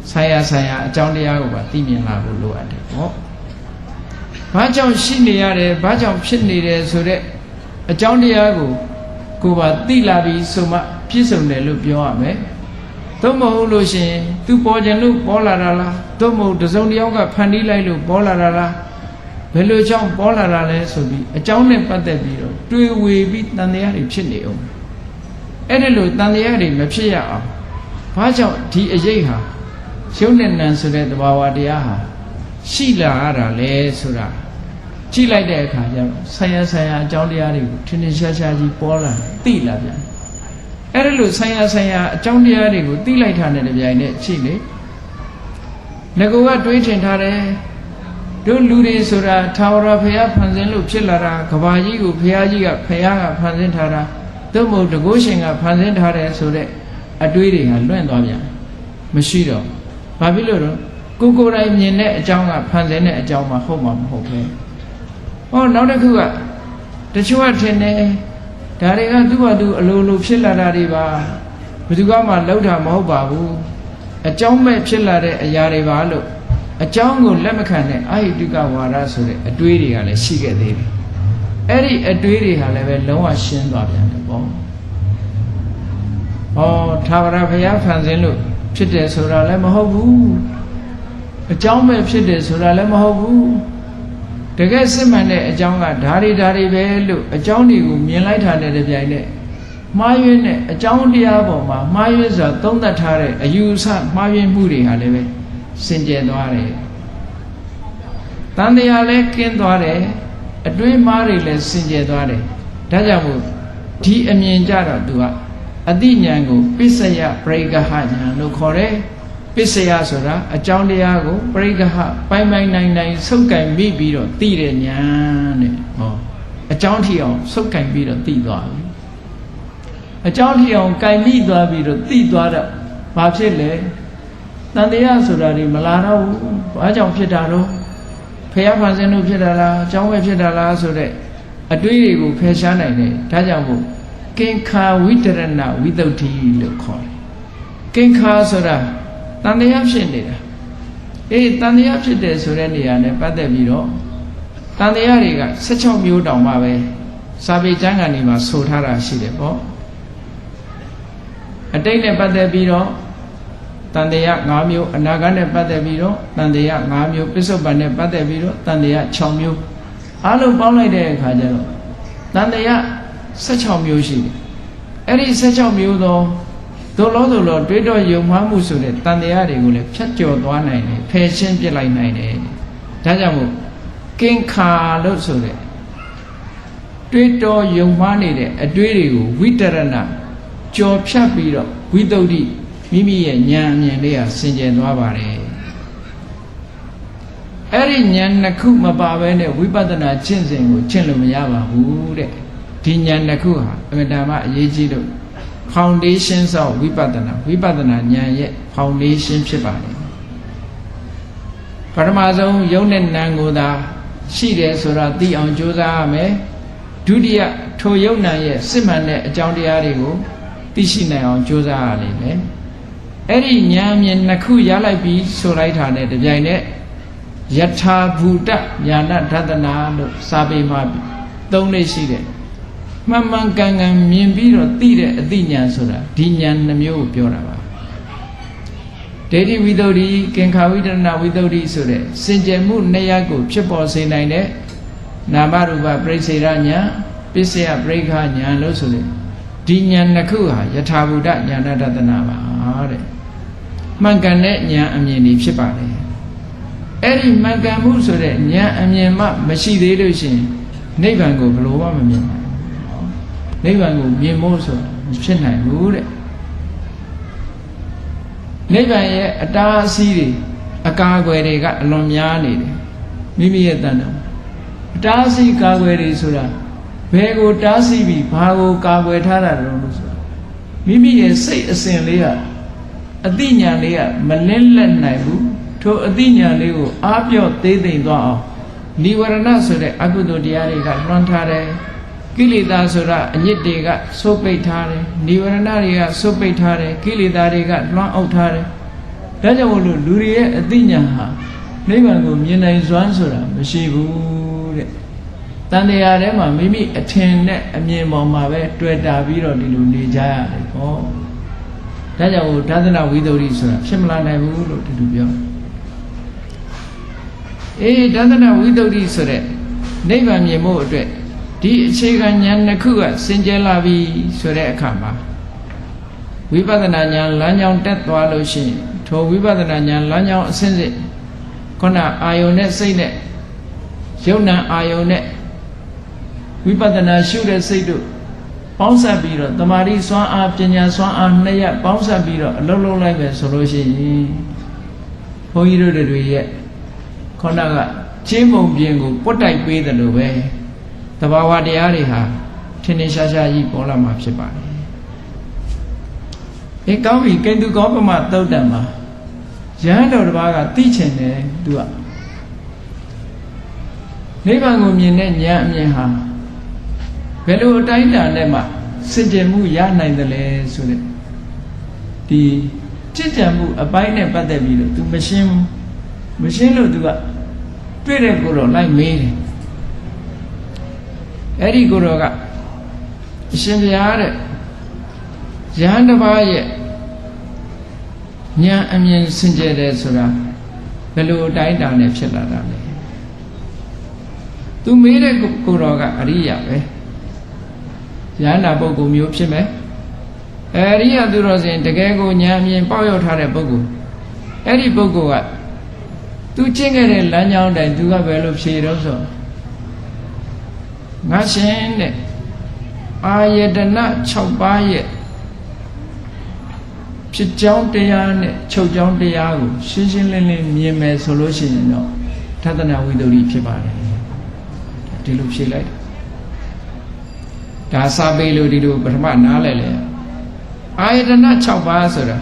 ဆိုင်ရာအကြောင်းတရားကိုပါသိမြင်လာဖို့လိုအပ်တယ်ပေါ့ဘာကြောင့်ရှိနေရတယ်ဘာကြောင့်ဖြစ်နေတယ်ဆိုတဲ့အကြောင်းတရားကိုပါသိလာပြီးဆိုမှပြည့်စုံတယ်လို့ပြောရမယ်သို့မဟုတ်လို့ရှိရင်သူပေါ်ခြင်းလို့ပေါ်လာတာလားသို့မဟုတ်တစုံတစ်ယောက်ကဖန်တီးလိုက်လို့ပေါ်လာတာလားဘယ်လိုကြောင့်ပေါ်လာတာလဲဆိုပြီးအကြောင်းနဲ့ပတ်သက်ပြီးတော့တွေးဝေပြီးတန်တရားတွေဖြစ်နေအောင်အဲ့ဒီလိုတန်တရားတွေမဖြစ်ရအောင်ဘာကြောင့်ဒီအရေးဟာရုပ်နဲ့နံဆိုတဲ့သဘာဝတရားဟာရှိလာရတာလဲဆိုတာကြည့်လိုက်တဲ့အခါကျတော့ဆိုင်ရာအကြောင်းတရားတွေကိုထင်ထင်ရှားရှားကြီးပေါ်လာသိလာပြန်အဲ့ဒါလို့ဆိုင်ရာအကြောင်းတရားတွေကိုသိလိုက်တာနဲ့တပြိုင်နက်ရှိလေငကောကတွေးထင်ထားတယ်တို့လူတွေဆိုတာသာဝရဘုရားဖန်ဆင်းလို့ဖြစ်လာတာကဘာကြီးကိုဘုရားကြီးကဖန်ဆင်းထားတာသို့မဟုတ်တကုရှင်ကဖန်ဆင်းထားတယ်ဆိုတဲ့အတွေးတွေဟာလွင့်သွားပြန်မရှိတော့ဘာဖြစ်လို့တော့ကိုယ်တိုင်မြင်တဲ့အကြောင်းကဖန်ဆင်းတဲ့အကြောင်းမှဟုတ်မှာမဟုတ်ပဲဟောနောက်တစ်ခုကတချို့ကထင်တယ်ဒါတွေကသူ့ဘာသူအလိုလိုဖြစ်လာတာတွေပါဘယ်သူကမှလောက်တာမဟုတ်ပါဘူးအကြောင်းမဲ့ဖြစ်လာတဲ့အရာတွေပါလို့အကြောင်းကိုလက်မခံတဲ့အာဟိတုကဝါဒဆိုတဲ့အတွေးတွေကလည်းရှိခဲ့သေးတယ်အဲ့ဒီအတွေးတွေဟာလည်းပဲလုံးဝရှင်းသွားပြန်တယ်ပေါ့ဟောသာဝရဘုရားဖန်ဆင်းလို့ဖြစ်တယ်ဆိုတာလည်းမဟုတ်ဘူးအကြောင်းမဲ့ဖြစ်တယ်ဆိုတာလည်းမဟုတ်ဘူးတကယ်စစ်မှန်တဲ့အကြောင်းကဓာရီပဲလို့အကြောင်းတွေကိုမြင်လိုက်တာနဲ့တပြိုင်နက်မှားယွင်းတဲ့အကြောင်းတရားပေါ်မှာမှားယွင်းစွာသုံးသပ်ထားတဲ့အယူအဆမှားယွင်းမှုတွေဟာလည်းပဲစင်ကြယ်သွားတယ်တန်တရားလည်းကင်းသွားတယ်အတွေးမှားတွေလည်းစင်ကြယ်သွားတယ်ဒါကြောင့်မို့ဒီအမြင်ကြတော့သူကအတိညာဏ်ကိုပစ္စယပရိက္ခဟဉာဏ်လို့ခေါ်တယ်ပစ္စယဆိုတာအကြောင်းတရားကိုပရိက္ခဟပိုင်နိုင်ဆုပ်ကင်မိပြီးတော့သိတဲ့ဉာဏ်တဲ့ဟောအကြောင်းထီအောင်ဆုပ်ကင်ပြီးတော့သိသွားပြီအကြောင်းထီအောင်ကင်မိသွားပြီးတော့သိသွားတော့ဘာဖြစ်လဲတန်တရားဆိုတာဒီမလာတော့ဘူးဘာကြောင့်ဖြစ်တာတော့ဖះဖန်ဆင်းလို့ဖြစ်တာလားအကြောင်းပဲဖြစ်တာလားဆိုတဲ့အတွေးတွေကိုဖယ်ရှားနိုင်တယ်ဒါကြောင့်မို့ကင်္ခာဝိတရဏဝိသုဒ္ဓိလို့ခေါ်တယ်ကင်္ခာဆိုတာတန်တရားဖြစ်နေတာအေးတန်တရားဖြစ်တယ်ဆိုတဲ့နေရာနဲ့ပတ်သက်ပြီးတော့တန်တရားတွေက16မျိုးတောင်မှပဲစာပေကျမ်းကနေမှာဆိုထားတာရှိတယ်ပေါ့အတိတ်နဲ့ပတ်သက်ပြီးတော့တန်တရား5မျိုးအနာဂတ်နဲ့ပတ်သက်ပြီးတော့တန်တရား5မျိုးပစ္စုပန်နဲ့ပတ်သက်ပြီးတော့တန်တရား6မျိုးအားလုံးပေါင်းလိုက်တဲ့အခါကျတော့တန်တရား16မျိုးရှိတယ်အဲ့ဒီ16မျိုးသောသို့လောတွေးတော့ယုံမှမှုဆိုတဲ့တန်တရားတွေကိုလည်းဖြတ်ကျော်သွားနိုင်တယ်ဖယ်ရှင်းပြစ်လိုက်နိုင်တယ်ဒါကြောင့်မို့ကင်္ခာလို့ဆိုတဲ့တွေးတော့ယုံမှနေတဲ့အတွေးတွေကိုဝိတရဏကျော်ဖြတ်ပြီးတော့ဝိသုဒ္ဓိမိမိရဲ့ဉာဏ်အမြင်လေးဟာစင်ကြယ်သွားပါတယ်အဲ့ဒီဉာဏ်နှစ်ခုမပါဘဲနဲ့ဝိပဿနာကျင့်စဉ်ကိုကျင့်လို့မရပါဘူးတဲ့ဒီဉာဏ်နှစ်ခုဟာအမှန်တမ်းအရေးကြီးလို့ foundation ဆောက်ဝိပဿနာဉာဏ်ရဲ့ foundation ဖြစ်ပါတယ်ပထမဆုံးယုံနဲ့နံကိုသာရှိတယ်ဆိုတာသိအောင်ကြိုးစားရမယ် ဒုတိယထိုယုံနာရဲ့စစ်မှန်တဲ့အကြောင်းတရားတွေကိုသိရှိနိုင်အောင်ကြိုးစားရလိမ့်မယ်အဲ့ဒီဉာဏ်အမြင်နှစ်ခုရလိုက်ပြီးဆိုလိုက်တာနဲ့တပြိုင်နက်ယထာဘူတဉာဏဒသနာလို့စာပေမှာသုံးလေးရှိတယ်မှန်မှန်ကန်ကန်မြင်ပြီးတော့သိတဲ့အသိဉာဏ်ဆိုတာဒီဉာဏ်နှမျိုးကိုပြောတာပါဒိဋ္ဌိဝိသုဒ္ဓိကင်္ခာဝိတရဏဝိသုဒ္ဓိဆိုတဲ့စင်ကြယ်မှုနှစ်ရပ်ကိုဖြစ်ပေါ်စေနိုင်တဲ့နာမရူပပရိစ္ဆေရဉာဏ်ပစ္စယပရိက္ခဉာဏ်လို့ဆိုလေဒီဉာဏ်နှစ်ခုဟာယထာဘူတဉာဏဒသနာပါတဲ့မှန်ကန်တဲ့ဉာဏ်အမြင်တွေဖြစ်ပါတယ်အဲ့ဒီမှန်ကန်မှုဆိုတဲ့ဉာဏ်အမြင်မှမရှိသေးလို့ရှိရင်နိဗ္ဗာန်ကိုဘယ်လိုမှမမြင်နိုင်ဘူးနိဗ္ဗာန်ကိုမြင်ဖို့ဆိုဖြစ်နိုင်ဘူးတဲ့နိဗ္ဗာန်ရဲ့အတားအဆီးတွေအကာအကွယ်တွေကအလွန်များနေတယ်မိမိရဲ့တဏ္ဍာအတားအဆီးကာကွယ်တွေဆိုတာဘယ်ကိုတားဆီးပြီးဘာကိုကာကွယ်ထားတာလဲလို့ဆိုတာမိမိရဲ့စိတ်အစဉ်လေးကအသိဉာဏ်လေးကမလင်းလက်နိုင်ဘူးထိုအသိဉာဏ်လေးကိုအားပြော့သေးသိမ်သွားအောင်နိဝရဏဆိုတဲ့အကုသိုလ်တရားတွေကလွှမ်းထားတယ်ကိလေသာဆိုတာအညစ်တွေကစိုးပိတ်ထားတယ်နိဝရဏတွေကစိုးပိတ်ထားတယ်ကိလေသာတွေကလွှမ်းအုပ်ထားတယ်ဒါကြောင့်မို့လို့လူတွေရဲ့အသိဉာဏ်ဟာနိဗ္ဗာန်ကိုမြင်နိုင်စွမ်းဆိုတာမရှိဘူးတဲ့တန်တရားထဲမှာမိမိအထင်နဲ့အမြင်ပေါ်မှာပဲတွေ့တာပြီးတော့ဒီလိုနေကြရတယ်ပေါ့ဒါကြောင့်မို့ဒါသနာဝိသုဒ္ဓိဆိုတာဖြစ်မလာနိုင်ဘူးလို့ဒီလိုပြောဒါသနာဝိသုဒ္ဓိဆိုတဲ့နိဗ္ဗာန်မြင်ဖို့အတွက်ဒီအခြေခံဉာဏ်နှစ်ခုကစင်ကြယ်လာပြီဆိုတဲ့အခါမှာဝိပဿနာဉာဏ်လမ်းကြောင်းတက်သွားလို့ရှိရင်ထိုဝိပဿနာဉာဏ်လမ်းကြောင်းအစဉ်စဉ်ခုနအာယုန်နဲ့စိတ်နဲ့ယုံနာအာယုန်နဲ့ဝိပဿနာရှုတဲ့စိတ်တို့ပေါင်းစပ်ပြီးတော့တမာတိစွမ်းအားပညာစွမ်းအားနှစ်ရပ်ပေါင်းစပ်ပြီးတော့အလုံးလုံးလိုက်မယ်ဆိုလို့ရှိရင်ဘုန်းကြီးတို့တွေရဲ့ခုနကချင်းမုံပြင်ကိုပွတ်တိုက်ပေးတယ်လို့ပဲတဘာဝတရားတွေဟာထင်ထင်ရှားရှားကြီးပေါ်လာမှာဖြစ်ပါတယ်ကောင်းပြီကိန္တုကောပမသုတ်တံမှာယဟန်တော်တစ်ပါးကသိချင်တယ်သူကနိဗ္ဗာန်ကိုမြင်တဲ့ဉာဏ်အမြင်ဟာဘယ်လိုအတိုင်းအတာနဲ့မှစင်ကြယ်မှုရနိုင်တယ်လဲဆိုတဲ့ဒီကြည်ကြံမှုအပိုင်းနဲ့ပတ်သက်ပြီးတော့ तू မရှင်းလို့ तू ကတွေ့တဲ့ကိုယ်တော်လိုက်မေးတယ်အဲ့ဒီကိုယ်တော်ကအရှင်ဘုရားတဲ့ယဟန်တစ်ပါးရဲ့ဉာဏ်အမြင်စင်ကြယ်တယ်ဆိုတာဘယ်လိုအတိုင်းအတာနဲ့ဖြစ်လာတာလဲ तू မေးတဲ့ကိုယ်တော်ကအရိယာပဲယဟန္တာပုဂ္ဂိုလ်မျိုးဖြစ်မယ်အရိယာသူတော်စင်တကယ်ကိုဉာဏ်အမြင်ပေါက်ရောက်ထားတဲ့ပုဂ္ဂိုလ်အဲ့ဒီပုဂ္ဂိုလ်ကသူကျင့်ခဲ့တဲ့လမ်းကြောင်းတိုင်းသူကဘယ်လိုဖြေတော့ဆိုငါရှင်တဲ့အာယတနာ6ပါးရဲ့ဖြစ်ကြောင်းတရားနဲ့ချုပ်ကြောင်းတရားကိုရှင်းရှင်းလင်းလင်းမြင်မယ်ဆိုလို့ရှိရင်တော့သတ္တနာဝိသုဒ္ဓိဖြစ်ပါတယ်ဒီလိုဖြေလိုက်ဒါစာပေလို့ဒီလိုပထမနားလဲလေအာယတနာ6ပါးဆိုတာ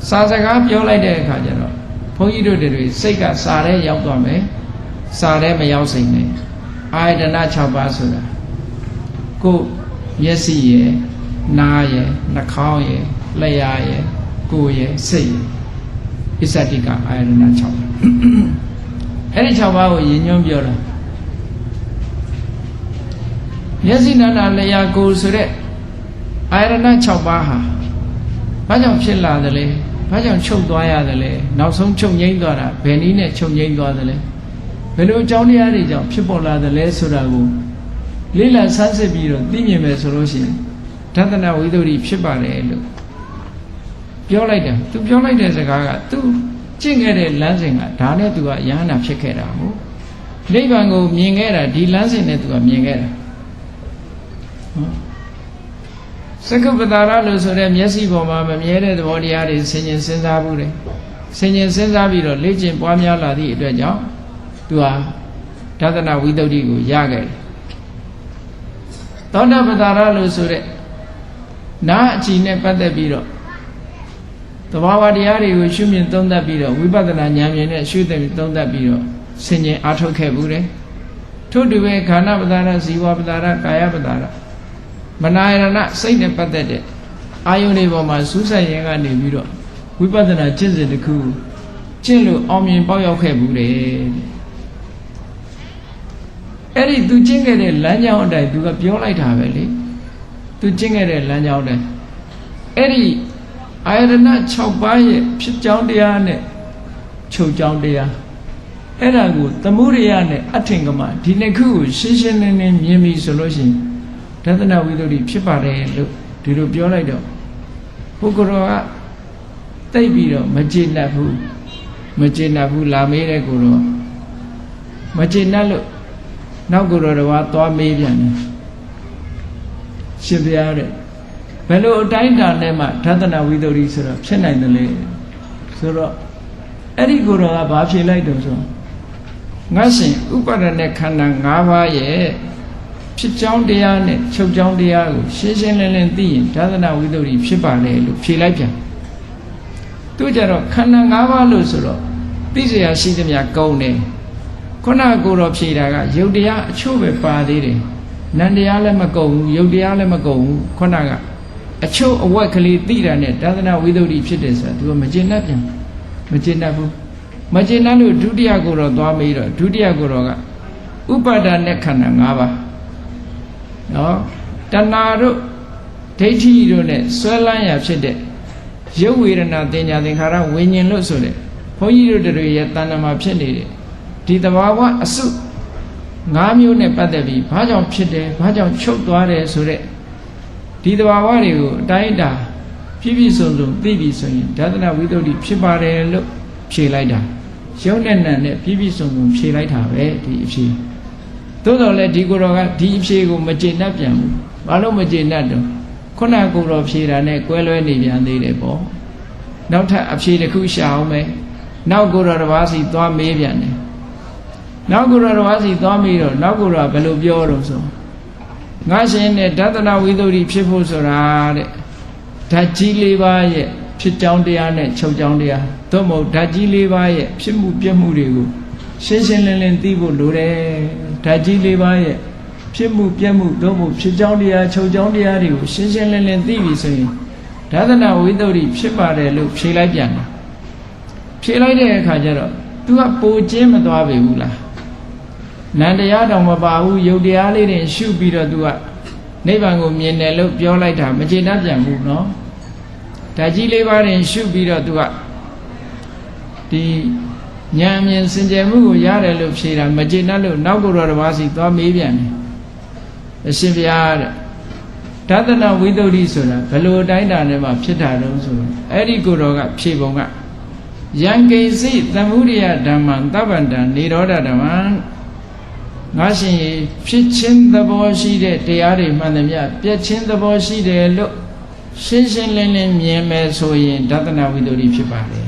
စာစကားပြောလိုက်တဲ့အခါကျတော့ဘုန်းကြီးတို့တွေစိတ်ကစာထဲရောက်သွားမယ်စာထဲမရောက်စိမ့်နဲ့အာယတနာ6ပါးဆိုတာကိုယ်မျက်စိရယ်နားရယ်နှာခေါင်းရယ်လျှာရယ်ကိုယ်ရယ်စိတ်ရယ်ပစ္စတိကအာယတနာ6ပါးအဲ့ဒီ6ပါးကိုရည်ညွှန်းပြောတာမျက်စိနာနာလျှာကိုယ်ဆိုတဲ့အာယတနာ6ပါးဟာဘာကြောင့်ဖြစ်လာသလဲဘာကြောင့်ချုပ်သွားရတယ်လဲနောက်ဆုံးချုပ်ငိမ့်သွားတာဘယ်နည်းနဲ့ချုပ်ငိမ့်သွားသလဲဘယ်လိုအကြောင်းတရားတွေကြောင့်ဖြစ်ပေါ်လာသလဲဆိုတာကိုလေ့လာဆန်းစစ်ပြီးတော့သိမြင်မယ်ဆိုလို့ရှိရင်ဒသနာဝိသုဒ္ဓိဖြစ်ပါတယ်လို့ပြောလိုက်တယ်သူပြောလိုက်တဲ့စကားကသူကျင့်ခဲ့တဲ့လမ်းစဉ်ကဒါနဲ့သူကယဟန္တာဖြစ်ခဲ့တာဟုတ်နိဗ္ဗာန်ကိုမြင်ခဲ့တာဒီလမ်းစဉ်နဲ့သူကမြင်ခဲ့တာစက္ကပတာရလို့ဆိုတဲ့မျက်စိပေါ်မှာမမြဲတဲ့သဘောတရားတွေဆင်ញင်စဉ်းစားမှုတွေဆင်ញင်စဉ်းစားပြီးတော့လေ့ကျင့်ပွားများလာသည့်အတွက်ကြောင့်သူဟာဒသနာဝိသုဒ္ဓိကိုရခဲ့တယ်သောတာပတာရလို့ဆိုတဲ့နာအကြည့်နဲ့ပတ်သက်ပြီးတော့သဘာဝတရားတွေကိုရှုမြင်သုံးသပ်ပြီးတော့ဝိပဿနာဉာဏ်မြင်နဲ့ရှုသိသုံးသပ်ပြီးတော့ဆင်ញင်အားထုတ်ခဲ့ဘူးတယ် ထို့တူပဲခန္ဓာပဒါရဇီဝပဒါရကာယပဒါရမနာယရဏစိတ်နဲ့ပတ်သက်တဲ့အာယုန်တွေပေါ်မှာစူးစိုက်ရင်ကနေပြီးတော့ဝိပဿနာကျင့်စဉ်တစ်ခုကျင့်လို့အောင်မြင်ပေါက်ရောက်ခဲ့ဘူးလေအဲ့ဒီသူကျင့်ခဲ့တဲ့လမ်းကြောင်းအတိုင်းသူကပြောလိုက်တာပဲလေသူကျင့်ခဲ့တဲ့လမ်းကြောင်းအတိုင်းအဲ့ဒီအာယတနာ6ပါးရဲ့ဖြစ်ကြောင်းတရားနဲ့ချုပ်ကြောင်းတရားအဲ့ဒါကိုသမုဒယနဲ့အထင်ကမဒီနှစ်ခုကိုရှင်းရှင်းလင်းလင်းမြင်ပြီဆိုလို့ရှိရင်ဒသနဝိသုဒ္ဓိဖြစ်ပါတယ်လို့ဒီလိုပြောလိုက်တော့ပုဂ္ဂိုလ်ကတိတ်ပြီးတော့မကျေနပ်ဘူးလာမေးတဲ့ကိုယ်တော့မကျေနပ်လို့နောက်ကိုယ်တော်တော်သွားမေးပြန်တယ်ရှင်ဘုရားတဲ့ဘယ်လိုအတိုင်းအတာနဲ့မှဒသနဝိသုဒ္ဓိဆိုတော့ဖြစ်နိုင်တယ်လေဆိုတော့အဲ့ဒီကိုယ်တော်ကဘာဖြေလိုက်တော့ဆိုငါရှင်ဥပါဒณะခန္ဓာ၅ပါးရဲ့ဖြစ်ကြောင်းတရားနဲ့ချုပ်ကြောင်းတရားကိုရှင်းရှင်းလင်းလင်းသိရင်ဒသနဝိသုဒ္ဓိဖြစ်ပါလေလို့ဖြေလိုက်ပြန်သူကြတော့ခန္ဓာ၅ပါးလို့ဆိုတော့သိเสียရှိသမျှကုန်တယ်ခုနကိုတော့ဖြေတာကယုတ်တရားအချို့ပဲပါသေးတယ်နန္တရားလည်းမကုန်ဘူးယုတ်တရားလည်းမကုန်ဘူးခုနကအချို့အဝက်ကလေးသိတာနဲ့ဒသနဝိသုဒ္ဓိဖြစ်တယ်ဆိုတာ तू မကျေနပ်ပြန်မကျေနပ်ဘူးမကျေနပ်လို့ဒုတိယကိုတော့သွားမေးတော့ဒုတိယကိုတော့ကဥပါဒณะခန္ဓာ၅ပါးနော်တဏှာတို့ဒိဋ္ဌိတို့နဲ့ဆွဲလန်းရဖြစ်တဲ့ရုပ်ဝေဒနာတင်ညာသင်္ခါရဝိညာဉ်လို့ဆိုတဲ့ဘုန်းကြီးတို့တွေရဲ့တဏ္ဍာမှာဖြစ်နေတဲ့ဒီသဘာဝအစု၅မျိုးနဲ့ပတ်သက်ပြီးဘာကြောင့်ဖြစ်တယ်ဘာကြောင့်ချုပ်သွားတယ်ဆိုတဲ့ဒီသဘာဝတွေကိုအတိုင်းအတာပြည့်ပြည့်စုံစုံသိပြီဆိုရင်ဒသနဝိသုဒ္ဓိဖြစ်ပါတယ်လို့ဖြေလိုက်တာရုပ်နဲ့နာနဲ့ပြည့်ပြည့်စုံစုံဖြေလိုက်တာပဲဒီအဖြေသို့တော်လည်းဒီကိုယ်တော်ကဒီအဖြေကိုမကျေနပ်ပြန်ဘူးဘာလို့မကျေနပ်တော့ခုနကိုယ်တော်ဖြေတာနဲ့ကွဲလွဲနေပြန်သေးတယ်ပေါ့နောက်ထပ်အဖြေတစ်ခုရှာအောင်မယ်နောက်ကိုယ်တော်တစ်ပါးစီသွားမေးပြန်တယ်နောက်ကိုယ်တော်တစ်ပါးစီသွားမေးတော့နောက်ကိုယ်တော်ဘယ်လိုပြောတော့ဆိုငါရှင်နဲ့ဒသနဝိသုဒ္ဓိဖြစ်ဖို့ဆိုတာတဲ့ဓာတ်ကြီး၄ပါးရဲ့ဖြစ်ကြောင်းတရားနဲ့ချုပ်ကြောင်းတရားသို့မဟုတ်ဓာတ်ကြီး၄ပါးရဲ့ဖြစ်မှုပြက်မှုတွေကိုရှင်းရှင်းလင်းလင်းသိဖို့လိုတယ်ဓာတ်ကြီး၄ပါးရဲ့ဖြစ်မှုပြက်မှုသို့မဟုတ်ဖြစ်ကြောင်းတရားချုပ်ကြောင်းတရားတွေကိုရှင်းရှင်းလင်းလင်းသိပြီဆိုရင်ဒသနဝိသုဒ္ဓိဖြစ်ပါတယ်လို့ဖြေလိုက်ပြန်တယ်ဖြေလိုက်တဲ့အခါကျတော့ तू ကပိုကျင်းမသွားပြီဘူးလားနန္တရားတောင်မပါဘူးယုတ်တရားလေးတွေရှုပြီးတော့ तू ကနိဗ္ဗာန်ကိုမြင်တယ်လို့ပြောလိုက်တာမကျေနပ်ပြန်ဘူးနော်ဓာတ်ကြီး၄ပါးတွင်ရှုပြီးတော့ तू ကဒီဉာဏ်မြင်စင်ကြယ်မှုကိုရတယ်လို့ဖြေတာမကျေနပ်လို့နောက်ကိုယ်တော်တစ်ပါးစီသွားမေးပြန်တယ်အရှင်ဘုရားတဲ့ဒသနဝိသုဒ္ဓိဆိုတာဘယ်လိုအတိုင်းအတာနဲ့မှဖြစ်တာတုံးဆိုတော့အဲ့ဒီကိုယ်တော်ကဖြေပုံကယံကိစိသမုဒယဓမ္မံသဗ္ဗန္တံនិရောဓဓမ္မံငါရှင်ဖြစ်ချင်းသဘောရှိတဲ့တရားတွေမှန်သမျှပြည့်ချင်းသဘောရှိတယ်လို့ရှင်းရှင်းလင်းလင်းမြင်မယ်ဆိုရင်ဒသနဝိသုဒ္ဓိဖြစ်ပါလေ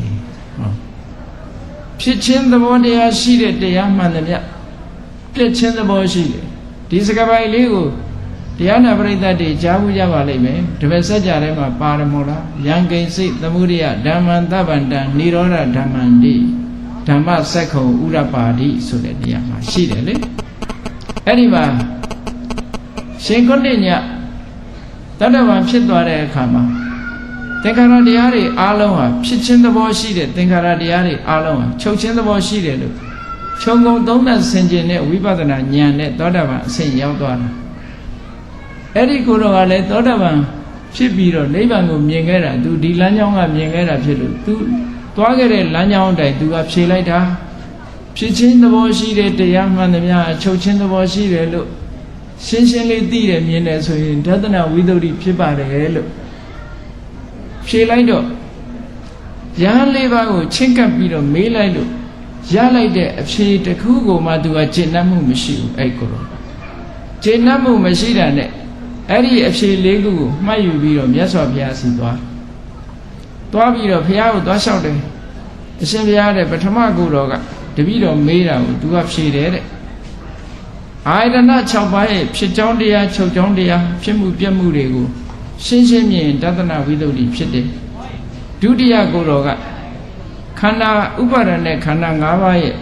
ဟောဖြစ်ချင်းသဘောတရားရှိတဲ့တရားမှန်သမျှပြည့်ချင်းသဘောရှိတယ်ဒီစကားပိုင်လေးကိုတရားနာပရိသတ်တွေကြားဘူးကြပါလိမ့်မယ်တပည့်ဆက်ကြထဲမှာပါရမောလားယံကိစိသမုဒယဓမ္မံသဗ္ဗန္တံនិရောဓဓမ္မံတိဓမ္မစက္ခုံဥရပါတိဆိုတဲ့နေရာမှာရှိတယ်လေအဲ့ဒီမှာရှင်ကုဋ္ဌညတတ္တဝံဖြစ်သွားတဲ့အခါမှာသင်္ခါရတရားတွေအားလုံးဟာဖြစ်ခြင်းသဘောရှိတဲ့သင်္ခါရတရားတွေအားလုံးဟာချုပ်ခြင်းသဘောရှိတယ်လို့ခြုံငုံသုံးသပ်ဆင်ခြင်တဲ့ဝိပဿနာဉာဏ်နဲ့သောတာပန်အဆင့်ရောက်သွားတာအဲ့ဒီကိုယ်တော်ကလည်းသောတာပန်ဖြစ်ပြီးတော့နိဗ္ဗာန်ကိုမြင်ခဲ့တာသူဒီလမ်းကြောင်းကမြင်ခဲ့တာဖြစ်လို့သူသွားခဲ့တဲ့လမ်းကြောင်းအတိုင်းသူကဖြေလိုက်တာဖြစ်ခြင်းသဘောရှိတဲ့တရားမှန်သမျှချုပ်ခြင်းသဘောရှိတယ်လို့ရှင်းရှင်းလေးသိတယ်မြင်တယ်ဆိုရင်ဒသနဝိသုဒ္ဓိဖြစ်ပါတယ်လို့ဖြေလိုက်တော့ယဟန်၄ပါးကိုချင်းကပ်ပြီးတော့မေးလိုက်လို့ရလိုက်တဲ့အဖြေတစ်ခုကိုမှသူကကျေနပ်မှုမရှိဘူးအဲ့ကိုတော့ကျေနပ်မှုမရှိတာနဲ့အဲ့ဒီအဖြေ၄ခုကိုမှတ်ယူပြီးတော့မြတ်စွာဘုရားစီသွားပြီးတော့ဘုရားကိုသွားလျှောက်တယ်အရှင်ဘုရားတဲ့ပထမကိုတော့ကတပည့်တော်မေးတာကိုသူကဖြေတယ်တဲ့အာယတနာ6ပါးရဲ့ဖြစ်ကြောင်းတရားချုပ်ကြောင်းတရားဖြစ်မှုပြက်မှုတွေကိုရှင်းရှင်းမြင်ဒသနဝိသုဒ္ဓိဖြစ်တယ်ဒုတိယကိုတော့ကခန္ဓာဥပါဒณะခန္ဓာ၅ပါးရဲ့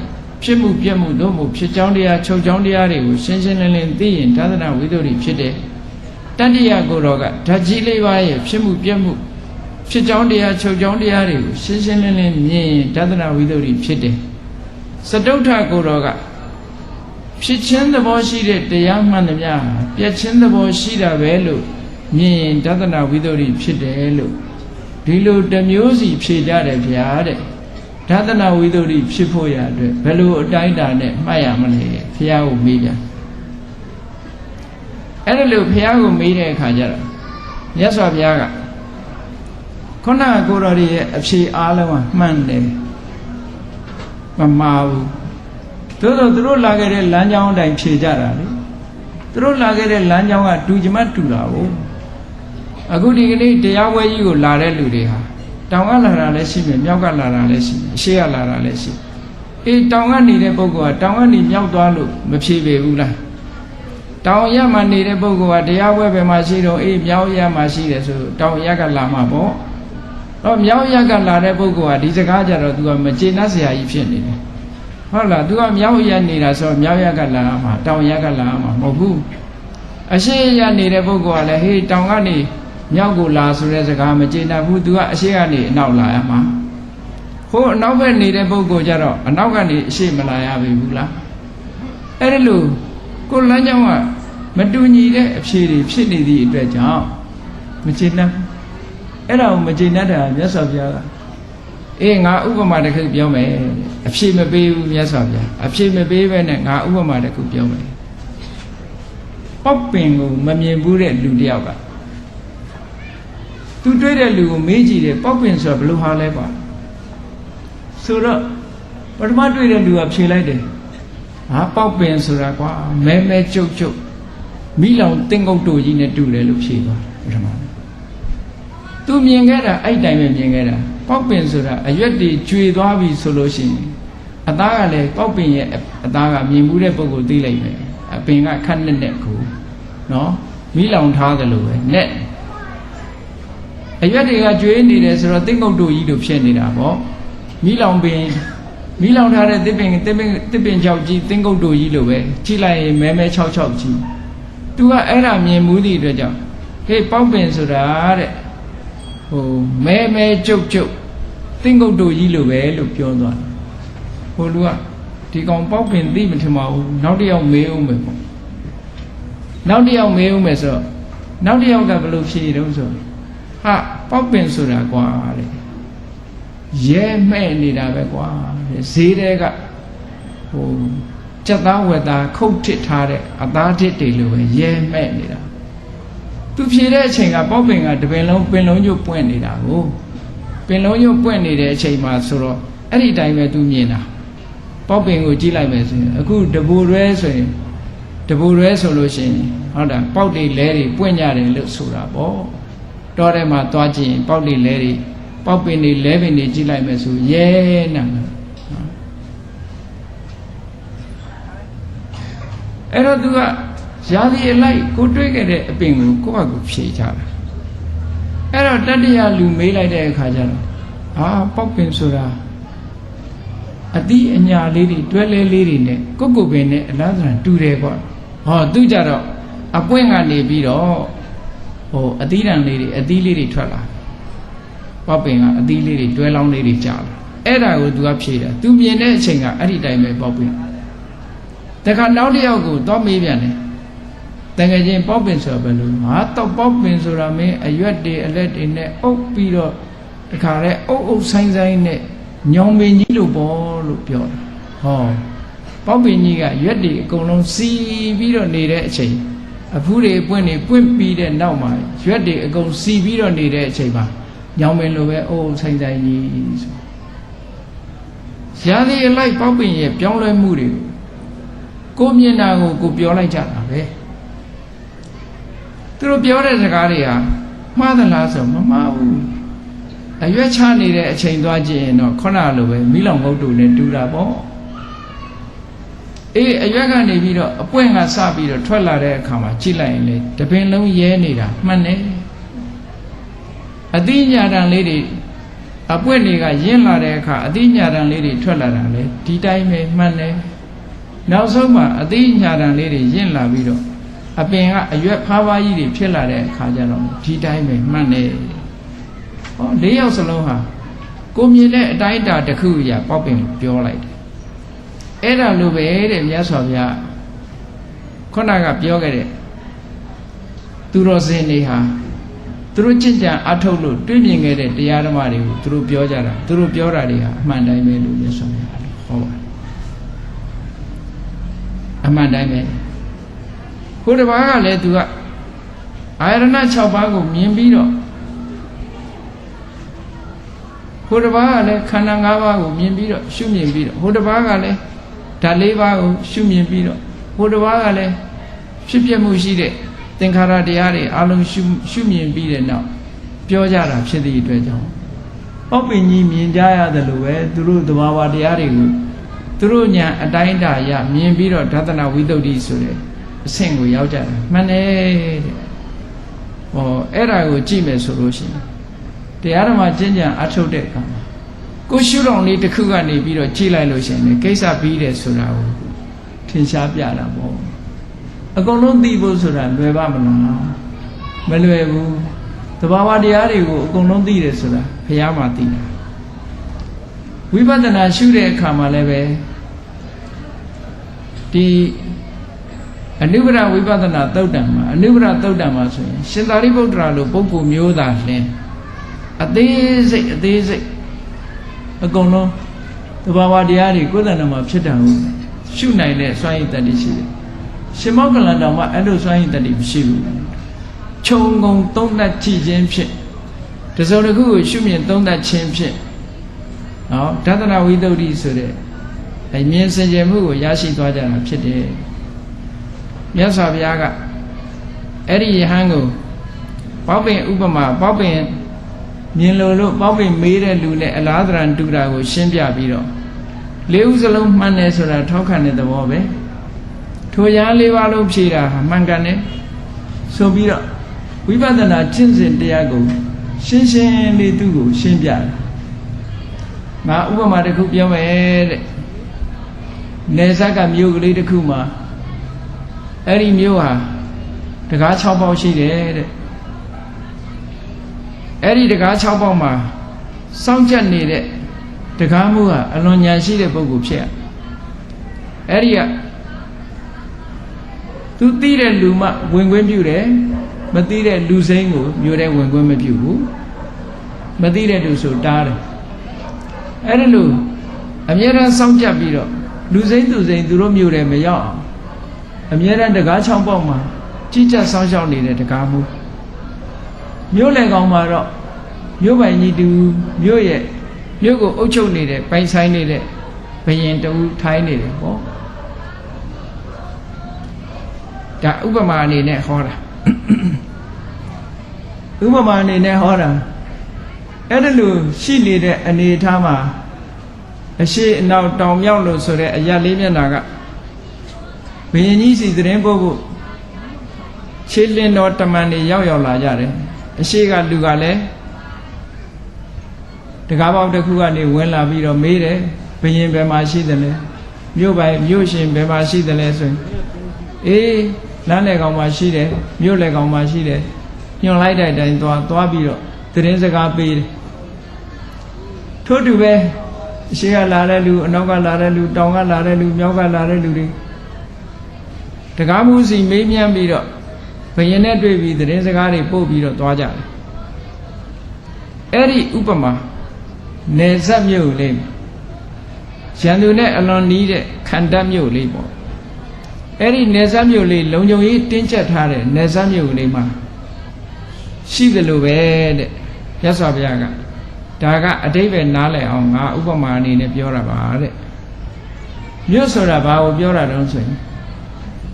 ဖြစ်မှုပြက်မှုတို့မှုဖြစ်ကြောင်းတရားချုပ်ကြောင်းတရားတွေကိုရှင်းရှင်းလင်းလင်းသိရင်ဒါသနာဝိသုဒ္ဓိဖြစ်တယ်တတိယကိုယ်တော်ကဓာတ်ကြီးလေးပါးရဲ့ဖြစ်မှုပြက်မှုဖြစ်ကြောင်းတရားချုပ်ကြောင်းတရားတွေကိုရှင်းရှင်းလင်းလင်းမြင်ရင်ဒါသနာဝိသုဒ္ဓိဖြစ်တယ်စတုထကိုယ်တော်ကဖြစ်ချင်းသဘောရှိတဲ့တရားမှန်သမျှပြက်ချင်းသဘောရှိတာပဲလို့မြင်ရင်ဒါသနာဝိသုဒ္ဓိဖြစ်တယ်လို့ဒီလိုတစ်မျိုးစီဖြေကြတယ်ဗျာတဲ့ဒါသနာဝိသုဒ္ဓိဖြစ်ဖို့ရအတွက်ဘယ်လိုအတိုင်းအတာနဲ့မှတ်ရမလဲဘုရားကိုမေးပြန်အဲ့ဒါလို့ဘုရားကိုမေးတဲ့အခါကျတော့မြတ်စွာဘုရားကခုနကကိုတော်ရဲ့အဖြေအားလုံးကမှန်တယ်မမှားဘူးသို့သောသူတို့လာခဲ့တဲ့လမ်းကြောင်းအတိုင်းဖြေကြတာလေသူတို့လာခဲ့တဲ့လမ်းကြောင်းကတူချင်မှတူတာကိုအခုဒီကနေ့တရားဝဲကြီးကိုလာတဲ့လူတွေဟာတောင်ကလာတာလည်းရှိမယ်မြောက်ကလာတာလည်းရှိမယ်အရှေ့ကလာတာလည်းရှိအေးတောင်ကနေတဲ့ပုဂ္ဂိုလ်ကတောင်ကနေမြောက်သွားလို့မဖြေပေဘူးလားတောင်ရမှာနေတဲ့ပုဂ္ဂိုလ်ကတရားဝဲပဲမှာရှိတော့အေးမြောက်ရမှာရှိတယ်ဆိုတောင်ရကလာမှာပေါ့တော့မြောက်ရကလာတဲ့ပုဂ္ဂိုလ်ကဒီစကားကြတော့ तू ကမကျေနပ်စရာကြီးဖြစ်နေတယ်ဟုတ်လား तू ကမြောက်ရနေတာဆိုတော့မြောက်ရကလာမှာတောင်ရကလာမှာမဟုတ်ဘူးအရှေ့ရနေတဲ့ပုဂ္ဂိုလ်ကလည်းဟေးတောင်ကနေမြောက်ကိုလာဆိုတဲ့စကားမကျေနပ်ဘူး तू ကအရှေ့ကနေအနောက်လာရမှာဟိုအနောက်ဘက်နေတဲ့ပုဂ္ဂိုလ်ကြတော့အနောက်ကနေအရှေ့မလာရပြီဘူးလားအဲ့ဒါလို့ကိုလမ်းကြောင်းကမတူညီတဲ့အဖြေတွေဖြစ်နေသည့်အတွက်ကြောင့်မကျေနပ်အဲ့ဒါကိုမကျေနပ်တာမြတ်စွာဘုရားကအေးငါဥပမာတစ်ခုပြောမယ်အဖြေမပေးဘူးမြတ်စွာဘုရားအဖြေမပေးဘဲနဲ့ငါဥပမာတစ်ခုပြောမယ်ပေါက်ပင်ကိုမမြင်ဘူးတဲ့လူတယောက်ကသူတွေ့တဲ့လူကိုမေးကြည့်တယ်ပေါက်ပင်ဆိုတာဘယ်လိုဟာလဲကွာဆိုတော့ပထမတွေ့တဲ့လူကဖြေလိုက်တယ်ဟာပေါက်ပင်ဆိုတာကွာမဲမဲကျုပ်ကျုပ်မိလောင်တင်းကုတ်တို့ကြီးနဲ့တူတယ်လို့ဖြေသွားပထမသူမြင်ခဲ့တာအဲ့တိုင်ပဲမြင်ခဲ့တာပေါက်ပင်ဆိုတာအရွက်တွေကျွေသွားပြီဆိုလို့ရှိရင်အသားကလည်းပေါက်ပင်ရဲ့အသားကမြင်မှုတဲ့ပုံကိုသိလိုက်မယ်အပင်ကခက်နဲ့ကိုနော်မိလောင်ထားတယ်လို့ပဲနဲ့အရွက်တွေကကျွေးနေတယ်ဆိုတော့တင်းကုတ်တို့ကြီးတို့ဖြစ်နေတာပေါ့မိလောင်ပင်မိလောင်ထားတဲ့တစ်ပင်ချောက်ကြီးတင်းကုတ်တို့ကြီးလို့ပဲကြည့်လိုက်ရင်မဲမဲ6ကြီးသူကအဲ့ဒါမြင်မှုသည့်အတွက်ကြောင့်ဟေးပေါက်ပင်ဆိုတာတဲ့ဟိုမဲမဲကျုပ်ကျုပ်တင်းကုတ်တို့ကြီးလို့ပဲလို့ပြောသွားတယ်ဟိုလူကဒီကောင်ပေါက်ပင်သိမထင်ပါဘူးနောက်တစ်ယောက်မေးဦးမယ်ပေါ့နောက်တစ်ယောက်မေးဦးမယ်ဆိုတော့နောက်တစ်ယောက်ကဘယ်လိုဖြေတုံးဆိုဟာပေါက်ပင်ဆိုတာကွာတဲ့ရဲမဲ့နေတာပဲကွာဈေးတွေကဟိုကြက်သားဝက်သားခုတ်ထစ်ထားတဲ့အသားထစ်တွေလိုပဲရဲမဲ့နေတာသူဖြေတဲ့အချိန်ကပေါက်ပင်ကတပင်လုံးပင်လုံးညွတ်ပွင့်နေတာကိုပင်လုံးညွတ်ပွင့်နေတဲ့အချိန်မှာဆိုတော့အဲ့ဒီတိုင်းပဲသူမြင်တာပေါက်ပင်ကိုကြည့်လိုက်မယ်ဆိုရင်အခုတပူရဲဆိုရင်တပူရဲဆိုလို့ရှိရင်ဟုတ်တာပေါက်တွေလဲတွေပွင့်ကြတယ်လို့ဆိုတာပေါ့တောထဲမှာသွားကြည့်ရင်ပေါက်တွေလဲတွေပေါက်ပင်တွေလဲပင်တွေကြည့်လိုက်မယ်ဆိုရဲနာအဲ့တော့သူကရာသီအလိုက်ကိုတွေ့ခဲ့တဲ့အပင်ကိုကိုယ့်ဘာကိုဖြေချတာအဲ့တော့တတိယလူမေးလိုက်တဲ့အခါကျတော့ဟာပေါက်ပင်ဆိုတာအတိအညာလေးတွေတွဲလဲလေးတွေနဲ့ကိုပင်နဲ့အလားတူတူတယ်ကွာဟောသူကြတော့အပွင့်ကနေပြီးတော့ဟိုအသီးတန်လေးတွေအသီးလေးတွေထွက်လာပေါက်ပင်ကအသီးလေးတွေတွဲလောင်းလေးတွေကြာလာအဲ့ဒါကိုသူကဖြေတာသူမြင်တဲ့အချိန်ကအဲ့ဒီတိုင်းပဲပေါက်ပင်တခါနောက်တစ်ယောက်ကိုတော့မေးပြန်တယ်တကယ်ချင်းပေါက်ပင်ဆိုဘယ်လိုဟာတော့ပေါက်ပင်ဆိုတာမင်းအရွက်တွေအလက်တွေနဲ့အုပ်ပြီးတော့တခါလဲအုပ်ဆိုင်နဲ့ညောင်ပင်ကြီးလို့ပေါ့လို့ပြောတာဟောပေါက်ပင်ကြီးကရွက်တွေအကုန်လုံးစီးပြီးတော့နေတဲ့အချိန်အဖူးတွေပွင့်ပြီးတဲ့နောက်မှာရွက်တွေအကုန်စီးပြီးတော့နေတဲ့အချိန်မှာညောင်ပင်လိုပဲအုပ်ဆိုင်ကြီးဆိုရာသီအလိုက်ပေါက်ပင်ရဲ့ပြောင်းလဲမှုတွေကိုမြင်တာကိုပြောလိုက်ကြတာပဲသူတို့ပြောတဲ့စကားတွေဟာမှားသလားဆိုမမှားဘူးအရွက်ချနေတဲ့အချိန်သွားကြည့်ရင်တော့ခုနလိုပဲမိလောင်ငုတ်တူနဲ့တူတာပေါ့အေးအရွက်ကနေပြီးတော့အပွင့်ကစပြီးတော့ထွက်လာတဲ့အခါမှာကြည့်လိုက်ရင်လေတပင်လုံးရဲနေတာမှန်တယ်အတိညာတန်လေးတွေ အပွင့်တွေကရင်းလာတဲ့အခါအသိဉာဏ်လေးတွေထွက်လာတာလေဒီတိုင်းပဲမှန်တယ်နောက်ဆုံးမှအသိဉာဏ်လေးတွေရင့်လာပြီးတော့အပင်ကအရွက်ဖားဖားကြီးတွေဖြစ်လာတဲ့အခါကျတော့ဒီတိုင်းပဲမှန်တယ်ဟော၄ယောက်စလုံးဟာကိုမြင်တဲ့အတိုင်းအတာတစ်ခုအရာပေါက်ပင်ပြောလိုက်တယ်အဲ့ဒါလိုပဲတဲ့မြတ်စွာဘုရားခုနကပြောခဲ့တဲ့သူတော်စင်တွေဟာသူတို့ကြင်ကြံအထုတ်လို့တွေ့မြင်ခဲ့တဲ့တရားဓမ္မတွေကိုသူတို့ပြောကြတာသူတို့ပြောတာတွေဟာအမှန်တိုင်းပဲလို့မြတ်စွာဘုရားဟောပါတယ်အမှန်တိုင်းပဲကိုယ်တစ်ပါးကလည်းသူကအာရဏ6ပါးကိုမြင်ပြီးတော့ကိုယ်တစ်ပါးကလည်းခန္ဓာ5ပါးကိုမြင်ပြီးတော့ရှုမြင်ပြီးတော့ဟိုတစ်ပါးကလည်းဓာတ်4ပါးကိုရှုမြင်ပြီးတော့ဟိုတစ်ပါးကလည်းဖြစ်ပြမှုရှိတဲ့သင်္ခါရတရားတွေအလုံးရှုမြင်ပြီးတဲ့နောက်ပြောကြတာဖြစ်သည့်အတွက်ကြောင့်ပေါက်ပင်ကြီးမြင်ကြရတယ်လို့ပဲသူတို့သဘာဝတရားတွေကိုသူတို့ညာအတိုင်းအတာရမြင်ပြီးတော့ဒသနာဝိသုဒ္ဓိဆိုတဲ့အဆင့်ကိုရောက်ကြတာမှန်တယ်တဲ့ဟောအဲ့ဒါကိုကြည့်မယ်ဆိုလို့ရှိရင်တရားဓမ္မကျင့်ကြံအထုတ်တဲ့အခါမှာကိုရှုတော်လေးတစ်ခုကနေပြီးတော့ကြည့်လိုက်လို့ရှိရင်ကိစ္စပြီးတယ်ဆိုတာကိုထင်ရှားပြတာပေါ့အကုန်လုံးသိဖို့ဆိုတာလွယ်ပါမလားမလွယ်ဘူးသဘာဝတရားတွေကိုအကုန်လုံးသိတယ်ဆိုတာဘုရားမှသိတာဝိပဿနာရှုတဲ့အခါမှာလည်းပဲဒီအနုပဒဝိပဿနာသုတ်တံမှာအနုပဒသုတ်တံမှာဆိုရင်ရှင်သာရိပုတ္တရာလိုပုဂ္ဂိုလ်မျိုးသာလင်းအသေးစိတ်အကုန်လုံးသဘာဝတရားတွေကိုယ်တဏ္ဍမှာဖြစ်တာကိုရှုနိုင်တဲ့စွမ်းရည်တတ္တိရှိတယ်ရှင်မောက္ကလန်တော်မှာအဲ့လိုစွမ်းရည်တတ္တိမရှိဘူးခြုံငုံသုံးသပ်ကြည့်ခြင်းဖြင့်တစုံတစ်ခုကိုရှုမြင်သုံးသပ်ခြင်းဖြင့်နော်ဒသနာဝိသုဒ္ဓိဆိုတဲ့အမြင်စင်ကြယ်မှုကိုရရှိသွားကြတာဖြစ်တယ်မြတ်စွာဘုရားကအဲ့ဒီယဟန်ကိုပေါက်ပင်ဥပမာပေါက်ပင်မြင်လို့ပေါက်ပင်မေးတဲ့လူနဲ့အလားတရံတူတာကိုရှင်းပြပြီးတော့လေးဥစလုံးမှန်တယ်ဆိုတာထောက်ခံတဲ့သဘောပဲထိုရန်၄ပါးလုံးဖြေတာမှန်ကန်တယ်ဆိုပြီးတော့ဝိပဿနာကျင့်စဉ်တရားကိုရှင်းရှင်းလေးသူ့ကိုရှင်းပြတယ်ငါဥပမာတစ်ခုပြောမယ်တဲ့နေဇက်ကမြို့ကလေးတစ်ခုမှာအဲ့ဒီမြို့ဟာတကား6ပေါက်ရှိတယ်တဲ့အဲ့ဒီတကား6ပေါက်မှာစောင့်ကြက်နေတဲ့တကားမှုဟာအလွန်ညာရှိတဲ့ပုဂ္ဂိုလ်ဖြစ်အဲ့ဒီကသူသိတဲ့လူမှဝင်ခွင့်ပြုတယ်မသိတဲ့လူစိမ်းကိုမြို့ထဲဝင်ခွင့်မပြုဘူးမသိတဲ့သူဆိုတားတယ်အဲ့ဒါလို့အမြဲတမ်းစောင့်ကြပ်ပြီးတော့လူစိမ်းသူစိမ်းသူတို့မြို့ထဲမရောက်အောင်အမြဲတမ်းတကား6ပေါက်မှာကြီးကြပ်စောင့်ရှောက်နေတဲ့တကားမှုမြို့လေကောင်မှာတော့မြို့ပိုင်ကြီးတူမြို့ရဲ့မြို့ကိုအုပ်ချုပ်နေတဲ့ပိုင်ဆိုင်နေတဲ့ဘယင်တူထိုင်းနေတယ်ဟောဒါဥပမာအနေနဲ့ဟောတာဥပမာအနေနဲ့ဟောတာအဲ့ဒါလို့ရှိနေတဲ့အနေအထားမှာအရှိအနောက်တောင်မြောက်လို့ဆိုတဲ့အရာလေးမျက်နှာကဘယင်ကြီးစီသတင်းပို့ဖို့ခြေလင်းတော်တမန်တွေရောက်လာကြတယ်အရှိကလူကလည်းတကားပေါက်တစ်ခုကနေဝင်လာပြီးတော့မေးတယ်ဘယင်ဘယ်မှာရှိတယ်လဲမြို့ပိုင်မြို့ရှင်ဘယ်မှာရှိတယ်လဲဆိုရင်အေးလမ်းလေကောင်မှာရှိတယ်မြို့လေကောင်မှာရှိတယ်ညွန်လိုက်တဲ့အတိုင်းသွားပြီးတော့သတင်းစကားပေးတယ်ထို့တူပဲအရှိကလာတဲ့လူအနောက်ကလာတဲ့လူတောင်ကလာတဲ့လူမြောက်ကလာတဲ့လူတွေတကားမှုစီမေးမြန်းပြီးတော့ဘယင်နဲ့တွေ့ပြီးသတင်းစကားတွေပို့ပြီးတော့သွားကြတယ်အဲ့ဒီဥပမာနေဆက်မြို့လေးရန်သူနဲ့အလွန်နီးတဲ့ခန္ဓာမြို့လေးပေါ့အဲ့ဒီနေဆက်မြို့လေးလုံခြုံရေးတင်းကျပ်ထားတဲ့နေဆက်မြို့လေးမှာရှိတယ်လို့ပဲတဲ့ရသော်ဘုရားကဒါကအတိပ္ပယ်နားလည်အောင်ငါဥပမာအနေနဲ့ပြောတာပါတဲ့မြို့ဆိုတာဘာကိုပြောတာတုံးဆိုရင်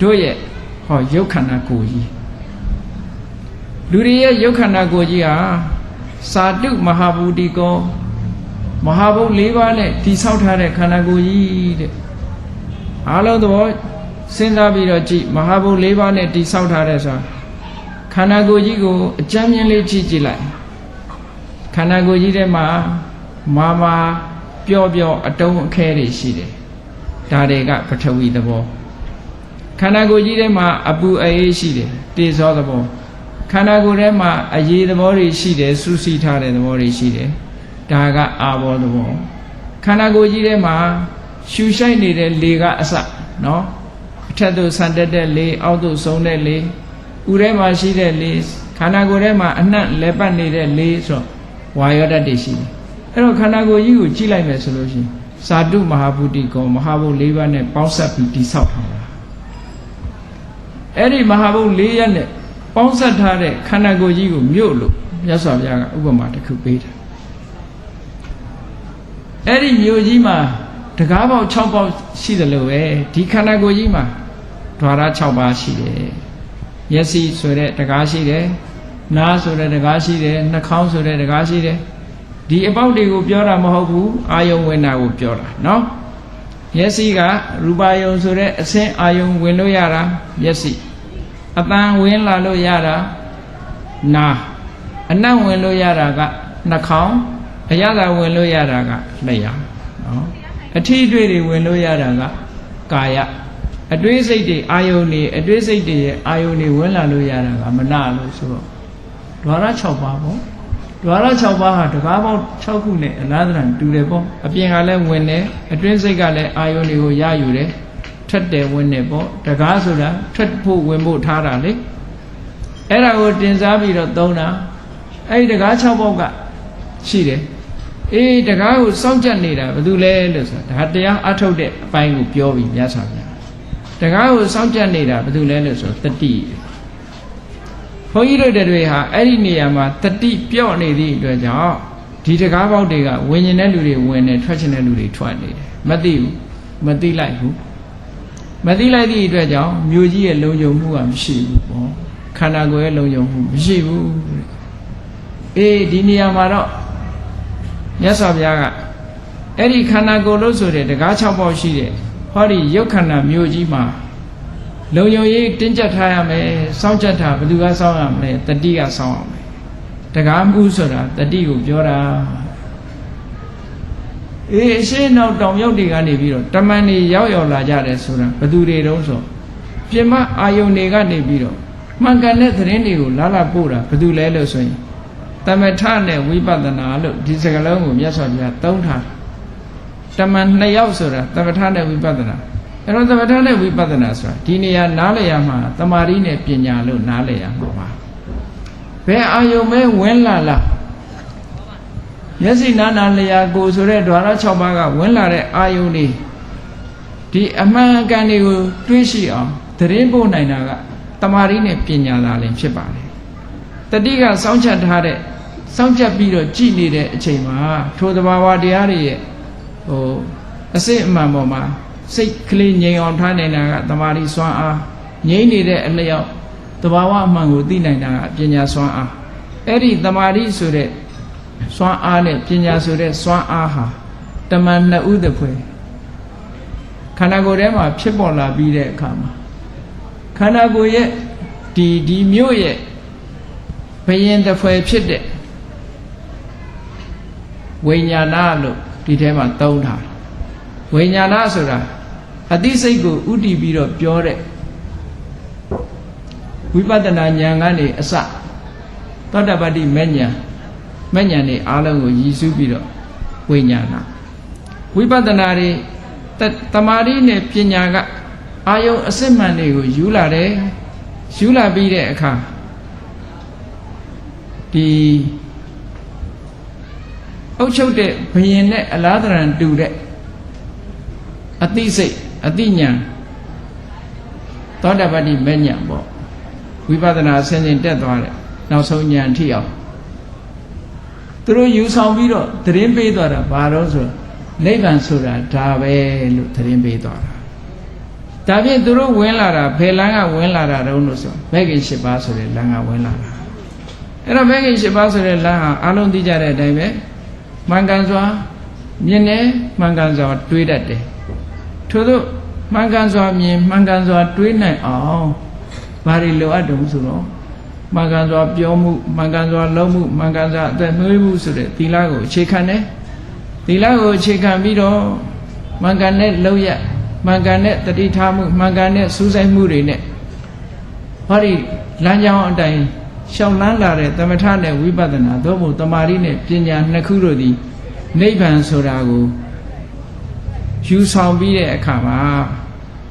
တို့ရဲ့ဟောရုပ်ခန္ဓာကိုယ်ကြီးလူတွေရဲ့ရုပ်ခန္ဓာကိုယ်ကြီးဟာစာတုမဟာဘူတိကောမဟာဘုတ်၄ပါးနဲ့တည်ဆောက်ထားတဲ့ခန္ဓာကိုယ်ကြီးတဲ့အားလုံးသဘောစဉ်းစားပြီးတော့ကြည့်မဟာဘုတ်၄ပါးနဲ့တည်ဆောက်ထားတဲ့ဆိုတာခန္ဓာကိုယ်ကြီးကိုအကြမ်းမြင်လေးကြည့်လိုက်ခန္ဓာကိုယ်ကြီးထဲမှာ မာမာပြောပြောအတုံးအခဲတွေရှိတယ်ဒါတွေကပထဝီသဘောခန္ဓာကိုယ်ကြီးထဲမှာအပူအေးရှိတယ်တေဇောသဘောခန္ဓာကိုယ်ထဲမှာအရေသဘောတွေရှိတယ်စူးစီးထားတဲ့သဘောတွေရှိတယ်ဒါကအာဘောသဘောခန္ဓာကိုယ်ကြီးထဲမှာရှူရှိုက်နေတဲ့လေကအစနော်အထက်သို့ဆန်တက်တဲ့လေအောက်သို့ဆုံးတဲ့လေဥထဲမှာရှိတဲ့လေခန္ဓာကိုယ်ထဲမှာအနှံ့လဲပတ်နေတဲ့လေဆိုဝါယောဓာတ်တွေရှိတယ်အဲ့တော့ခန္ဓာကိုယ်ကြီးကိုကြည့်လိုက်မယ်ဆိုလို့ရှိရင်ဇာတုမဟာဗုဒ္ဓကောမဟာဘုတ်၄ပါးနဲ့ပေါင်းစပ်ပြီးတိဆောက်ထားတာအဲ့ဒီမဟာဘုတ်၄ရပ်နဲ့ပေါင်းစပ်ထားတဲ့ခန္ဓာကိုယ်ကြီးကိုမြို့လို့မြတ်စွာဘုရားကဥပမာတစ်ခုပေးတာအဲ့ဒီမြို့ကြီးမှာတကားပေါက်6ပေါက်ရှိတယ်လို့ပဲဒီခန္ဓာကိုယ်ကြီးမှာဓဝရ6ပါးရှိတယ်မျက်စိဆိုတဲ့တကားရှိတယ်နားဆိုတဲ့တကားရှိတယ်နှာခေါင်းဆိုတဲ့တကားရှိတယ်ဒီအပေါက်တွေကိုပြောတာမဟုတ်ဘူးအာယုံဝင်တာကိုပြောတာနော်မျက်စိကရူပါယုံဆိုတဲ့အဆင်းအာယုံဝင်လို့ရတာမျက်စိအတန်ဝင်လာလို့ရတာနာအနံ့ဝင်လို့ရတာကနှာခေါင်းအရသာဝင်လို့ရတာကလျှာနော်အထီးအတွေ့တွေဝင်လို့ရတာကကာယအတွေးစိတ်တွေအာယုန်တွေအတွေးစိတ်တွေရဲ့အာယုန်တွေဝင်လာလို့ရတာကမနလို့ဆိုတော့ဓဝရ6ပါးပေါ့ဓဝရ6ပါးဟာတကားပေါင်း6ခုနဲ့အလားတူတူတယ်ပေါ့အပြင်ကလည်းဝင်တယ်အတွင်းစိတ်ကလည်းအာယုန်တွေကိုရယူတယ်ထွက်တယ်ဝင်တယ်ပေါ့တကားဆိုတာထွက်ဖို့ဝင်ဖို့ထားတာလေအဲ့ဒါကိုတင်စားပြီးတော့သုံးတာအဲ့ဒီတကား6ပေါက်ကရှိတယ်အေးတကားကိုစောင့်ကြနေတာဘာလို့လဲလို့ဆိုတာဒါတရားအထုတ်တဲ့အပိုင်းကိုပြောပြီးမြတ်စွာဘုရားတကားကိုစောင့်ကြနေတာဘာလို့လဲလို့ဆိုတတိဘုန်းကြီးတို့တွေဟာအဲ့ဒီနေရာမှာတတိပြော့နေသည့်အတွက်ကြောင့်ဒီတကားပေါက်တွေကဝင်ကျင်တဲ့လူတွေဝင်နေထွက်ချင်တဲ့လူတွေထွက်နေတယ်မသိဘူးမသိလိုက်ဘူးမသိလိုက်သည့်အတွက်ကြောင့်မြို့ကြီးရဲ့လုံခြုံမှုကမရှိဘူးပေါ့ခန္ဓာကိုယ်ရဲ့လုံခြုံမှုမရှိဘူးအေးဒီနေရာမှာတော့မြတ်စွာဘုရားကအဲ့ဒီခန္ဓာကိုယ်လို့ဆိုတဲ့တကား6ပေါက်ရှိတဲ့ဟောဒီရုပ်ခန္ဓာမြို့ကြီးမှာလုံယုံရေးတင်းကျပ်ထားရမယ်စောင့်ကြပ်တာဘယ်သူကစောင့်ရမလဲတတိကစောင့်ရမယ်တကားမှုဆိုတာတတိကိုပြောတာအေးအရှင်းနောက်တောင်ရောက်တွေကနေပြီးတော့တမန်တွေရောက်လာကြတယ်ဆိုတာဘယ်သူတွေတုံးဆိုပြင်မအာယုန်တွေကနေပြီးတော့မှန်ကန်တဲ့သတင်းတွေကိုလာပို့တာဘယ်သူလဲလို့ဆိုရင်သမထနဲ့ဝိပဿနာလို့ဒီစကားလုံးကိုမြတ်စွာဘုရားသုံးထားတမန်2ယောက်ဆိုတာသမထနဲ့ဝိပဿနာအဲ့တော့သမထနဲ့ဝိပဿနာဆိုတာဒီနေရာနားလည်ရမှာတမာရီနဲ့ပညာလို့နားလည်ရမှာပါဘယ်အာယုံမဲဝင်လာမျက်စိနာနာလျာကိုဆိုတဲ့ဓဝရ6ပါးကဝင်လာတဲ့အာယုန်တွေဒီအမှန်အကန်တွေကိုတွေးရှိအောင်သတင်းပို့နိုင်တာကတမာရီနဲ့ပညာသာလည်းဖြစ်ပါတယ်တတိကစောင့်ချက်ထားတဲ့စောင့်ချက်ပြီးတော့ကြည်နေတဲ့အချိန်မှာထိုသဘာဝတရားတွေရဲ့အစစ်အမှန်ပေါ်မှာစိတ်ကလေးငြိမ်အောင်ထားနိုင်တာကတမာရီစွမ်းအားငြိမ်နေတဲ့အလျောက်သဘာဝအမှန်ကိုသိနိုင်တာကပညာစွမ်းအားအဲ့ဒီတမာရီဆိုတဲ့စွမ်းအားနဲ့ပညာဆိုတဲ့စွမ်းအားဟာတမန်2ဦးတည်းဖွယ်ခန္ဓာကိုယ်ထဲမှာဖြစ်ပေါ်လာပြီးတဲ့အခါမှာခန္ဓာကိုယ်ရဲ့ဒီမြို့ရဲ့ဘယင်တဖွယ်ဖြစ်တဲ့ဝိညာဏလို့ဒီထဲမှာသုံးထားဝိညာဏဆိုတာအသိစိတ်ကိုဥတည်ပြီးတော့ပြောတဲ့ဝိပဿနာဉာဏ်ကနေအစသောတပတ္တိမဉ္ဇဉ်တွေအားလုံးကိုရည်စူးပြီးတော့ဝိညာဏဝိပဿနာတွေတမာရီနဲ့ပညာကအာယုံအစစ်မှန်တွေကိုယူလာတယ်ယူလာပြီးတဲ့အခါဒီအုပ်ချုပ်တဲ့ဘယင်နဲ့အလားတရံတူတဲ့အသိစိတ်အသိဉာဏ်သောတပတ္တိမဉ္ဇဉ်ပေါ့ဝိပဿနာဆင်းရဲတက်သွားတယ်နောက်ဆုံးဉာဏ်ထိအောင်သူတို့ယူဆောင်ပြီးတော့သတင်းပေးသွားတာဘာလို့ဆိုနိဗ္ဗာန်ဆိုတာဒါပဲလို့သတင်းပေးသွားတာဒါဖြင့်သူတို့ဝင်လာတာဘယ်လမ်းကဝင်လာတာတုံးလို့ဆိုမဂ္ဂင်၈ပါးဆိုတဲ့လမ်းကဝင်လာတာအဲ့တော့မဂ္ဂင်၈ပါးဆိုတဲ့လမ်းဟာအလုံးသိကြတဲ့အတိုင်းပဲမှန်ကန်စွာမြင်တယ်မှန်ကန်စွာတွေးတတ်တယ်ထို့သောမှန်ကန်စွာမြင်မှန်ကန်စွာတွေးနိုင်အောင်ဘာတွေလိုအပ်တုံးဆိုတော့မှန်ကန်စွာပြောမှုမှန်ကန်စွာလုံးမှုမှန်ကန်စွာအသက်နှွေးမှုဆိုတဲ့သီလကိုအခြေခံတယ် သီလကိုအခြေခံပြီးတော့မှန်ကန်တဲ့လောက်ရမှန်ကန်တဲ့တတိထားမှုမှန်ကန်တဲ့စူးစိုက်မှုတွေနဲ့ဟောဒီလမ်းကြောင်းအတိုင်းရှောင်လန်းလာတဲ့သမထနဲ့ဝိပဿနာသို့မဟုတ်တမာရီနဲ့ပညာနှစ်ခုတို့သည်နိဗ္ဗာန်ဆိုတာကိုယူဆောင်ပြီးတဲ့အခါမှာ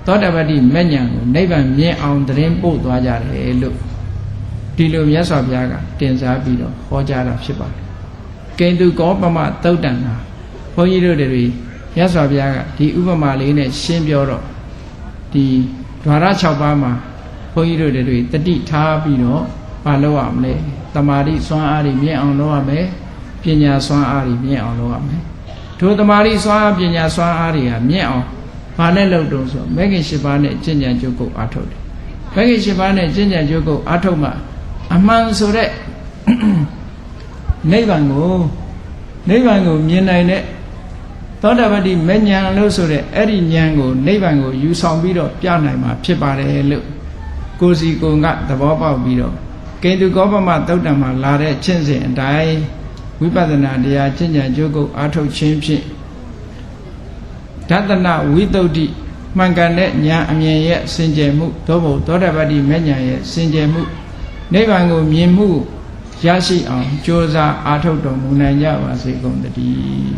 သောတပတ္တိမဉ္ဇဉ်ကိုနိဗ္ဗာန်မြင်အောင်တရင်ပို့သွားကြတယ်လို့ဒီလိုမြတ်စွာဘုရားကတင်စားပြီးတော့ဟောကြားတာဖြစ်ပါတယ်။ကိန္တုကောပမသုတ်တံမှာဘုန်းကြီးတို့တွေမြတ်စွာဘုရားကဒီဥပမာလေးနဲ့ရှင်းပြောတော့ဒီဓဝရ6ပါးမှာဘုန်းကြီးတို့တွေတတိထားပြီးတော့မလုပ်ရမလဲတမာတိစွမ်းအားတွေမြင့်အောင်လုပ်ရမယ်ပညာစွမ်းအားတွေမြင့်အောင်လုပ်ရမယ်ထိုတမာတိစွမ်းအားပညာစွမ်းအားတွေဟာမြင့်အောင်ဘာနဲ့လုပ်တော့ဆိုမဂ္ဂင်၈ပါးနဲ့ကျင့်ကြံကြိုးကုပ်အားထုတ်တယ်မဂ္ဂင်၈ပါးနဲ့ကျင့်ကြံကြိုးကုပ်အားထုတ်မှအမှန်ဆိုတဲ့နိဗ္ဗာန်ကိုမြင်နိုင်တဲ့သောတာပတ္တိမဉ္ဇဉ်လို့ဆိုတဲ့အဲ့ဒီဉာဏ်ကိုနိဗ္ဗာန်ကိုယူဆောင်ပြီးတော့ပြနိုင်မှာဖြစ်ပါတယ်လို့ကိုယ်စီကိုယ်ကသဘောပေါက်ပြီးတော့ကိန္တုကောပမသုတ်တံမှာလာတဲ့ကျင့်စဉ်အတိုင်းဝိပဿနာတရားကျင့်ကြံကြိုးကုပ်အားထုတ်ခြင်းဖြင့်ဒသနဝိသုဒ္ဓိမှန်ကန်တဲ့ဉာဏ်အမြင်ရဲ့စင်ကြယ်မှုသို့မဟုတ်သောတာပတ္တိမဉ္ဇဉ်ရဲ့စင်ကြယ်မှုနိဗ္ဗာန်ကိုမြင်မှုရရှိအောင်ကြိုးစားအားထုတ်တော်မူနိုင်ကြပါစေကုန်သတည်း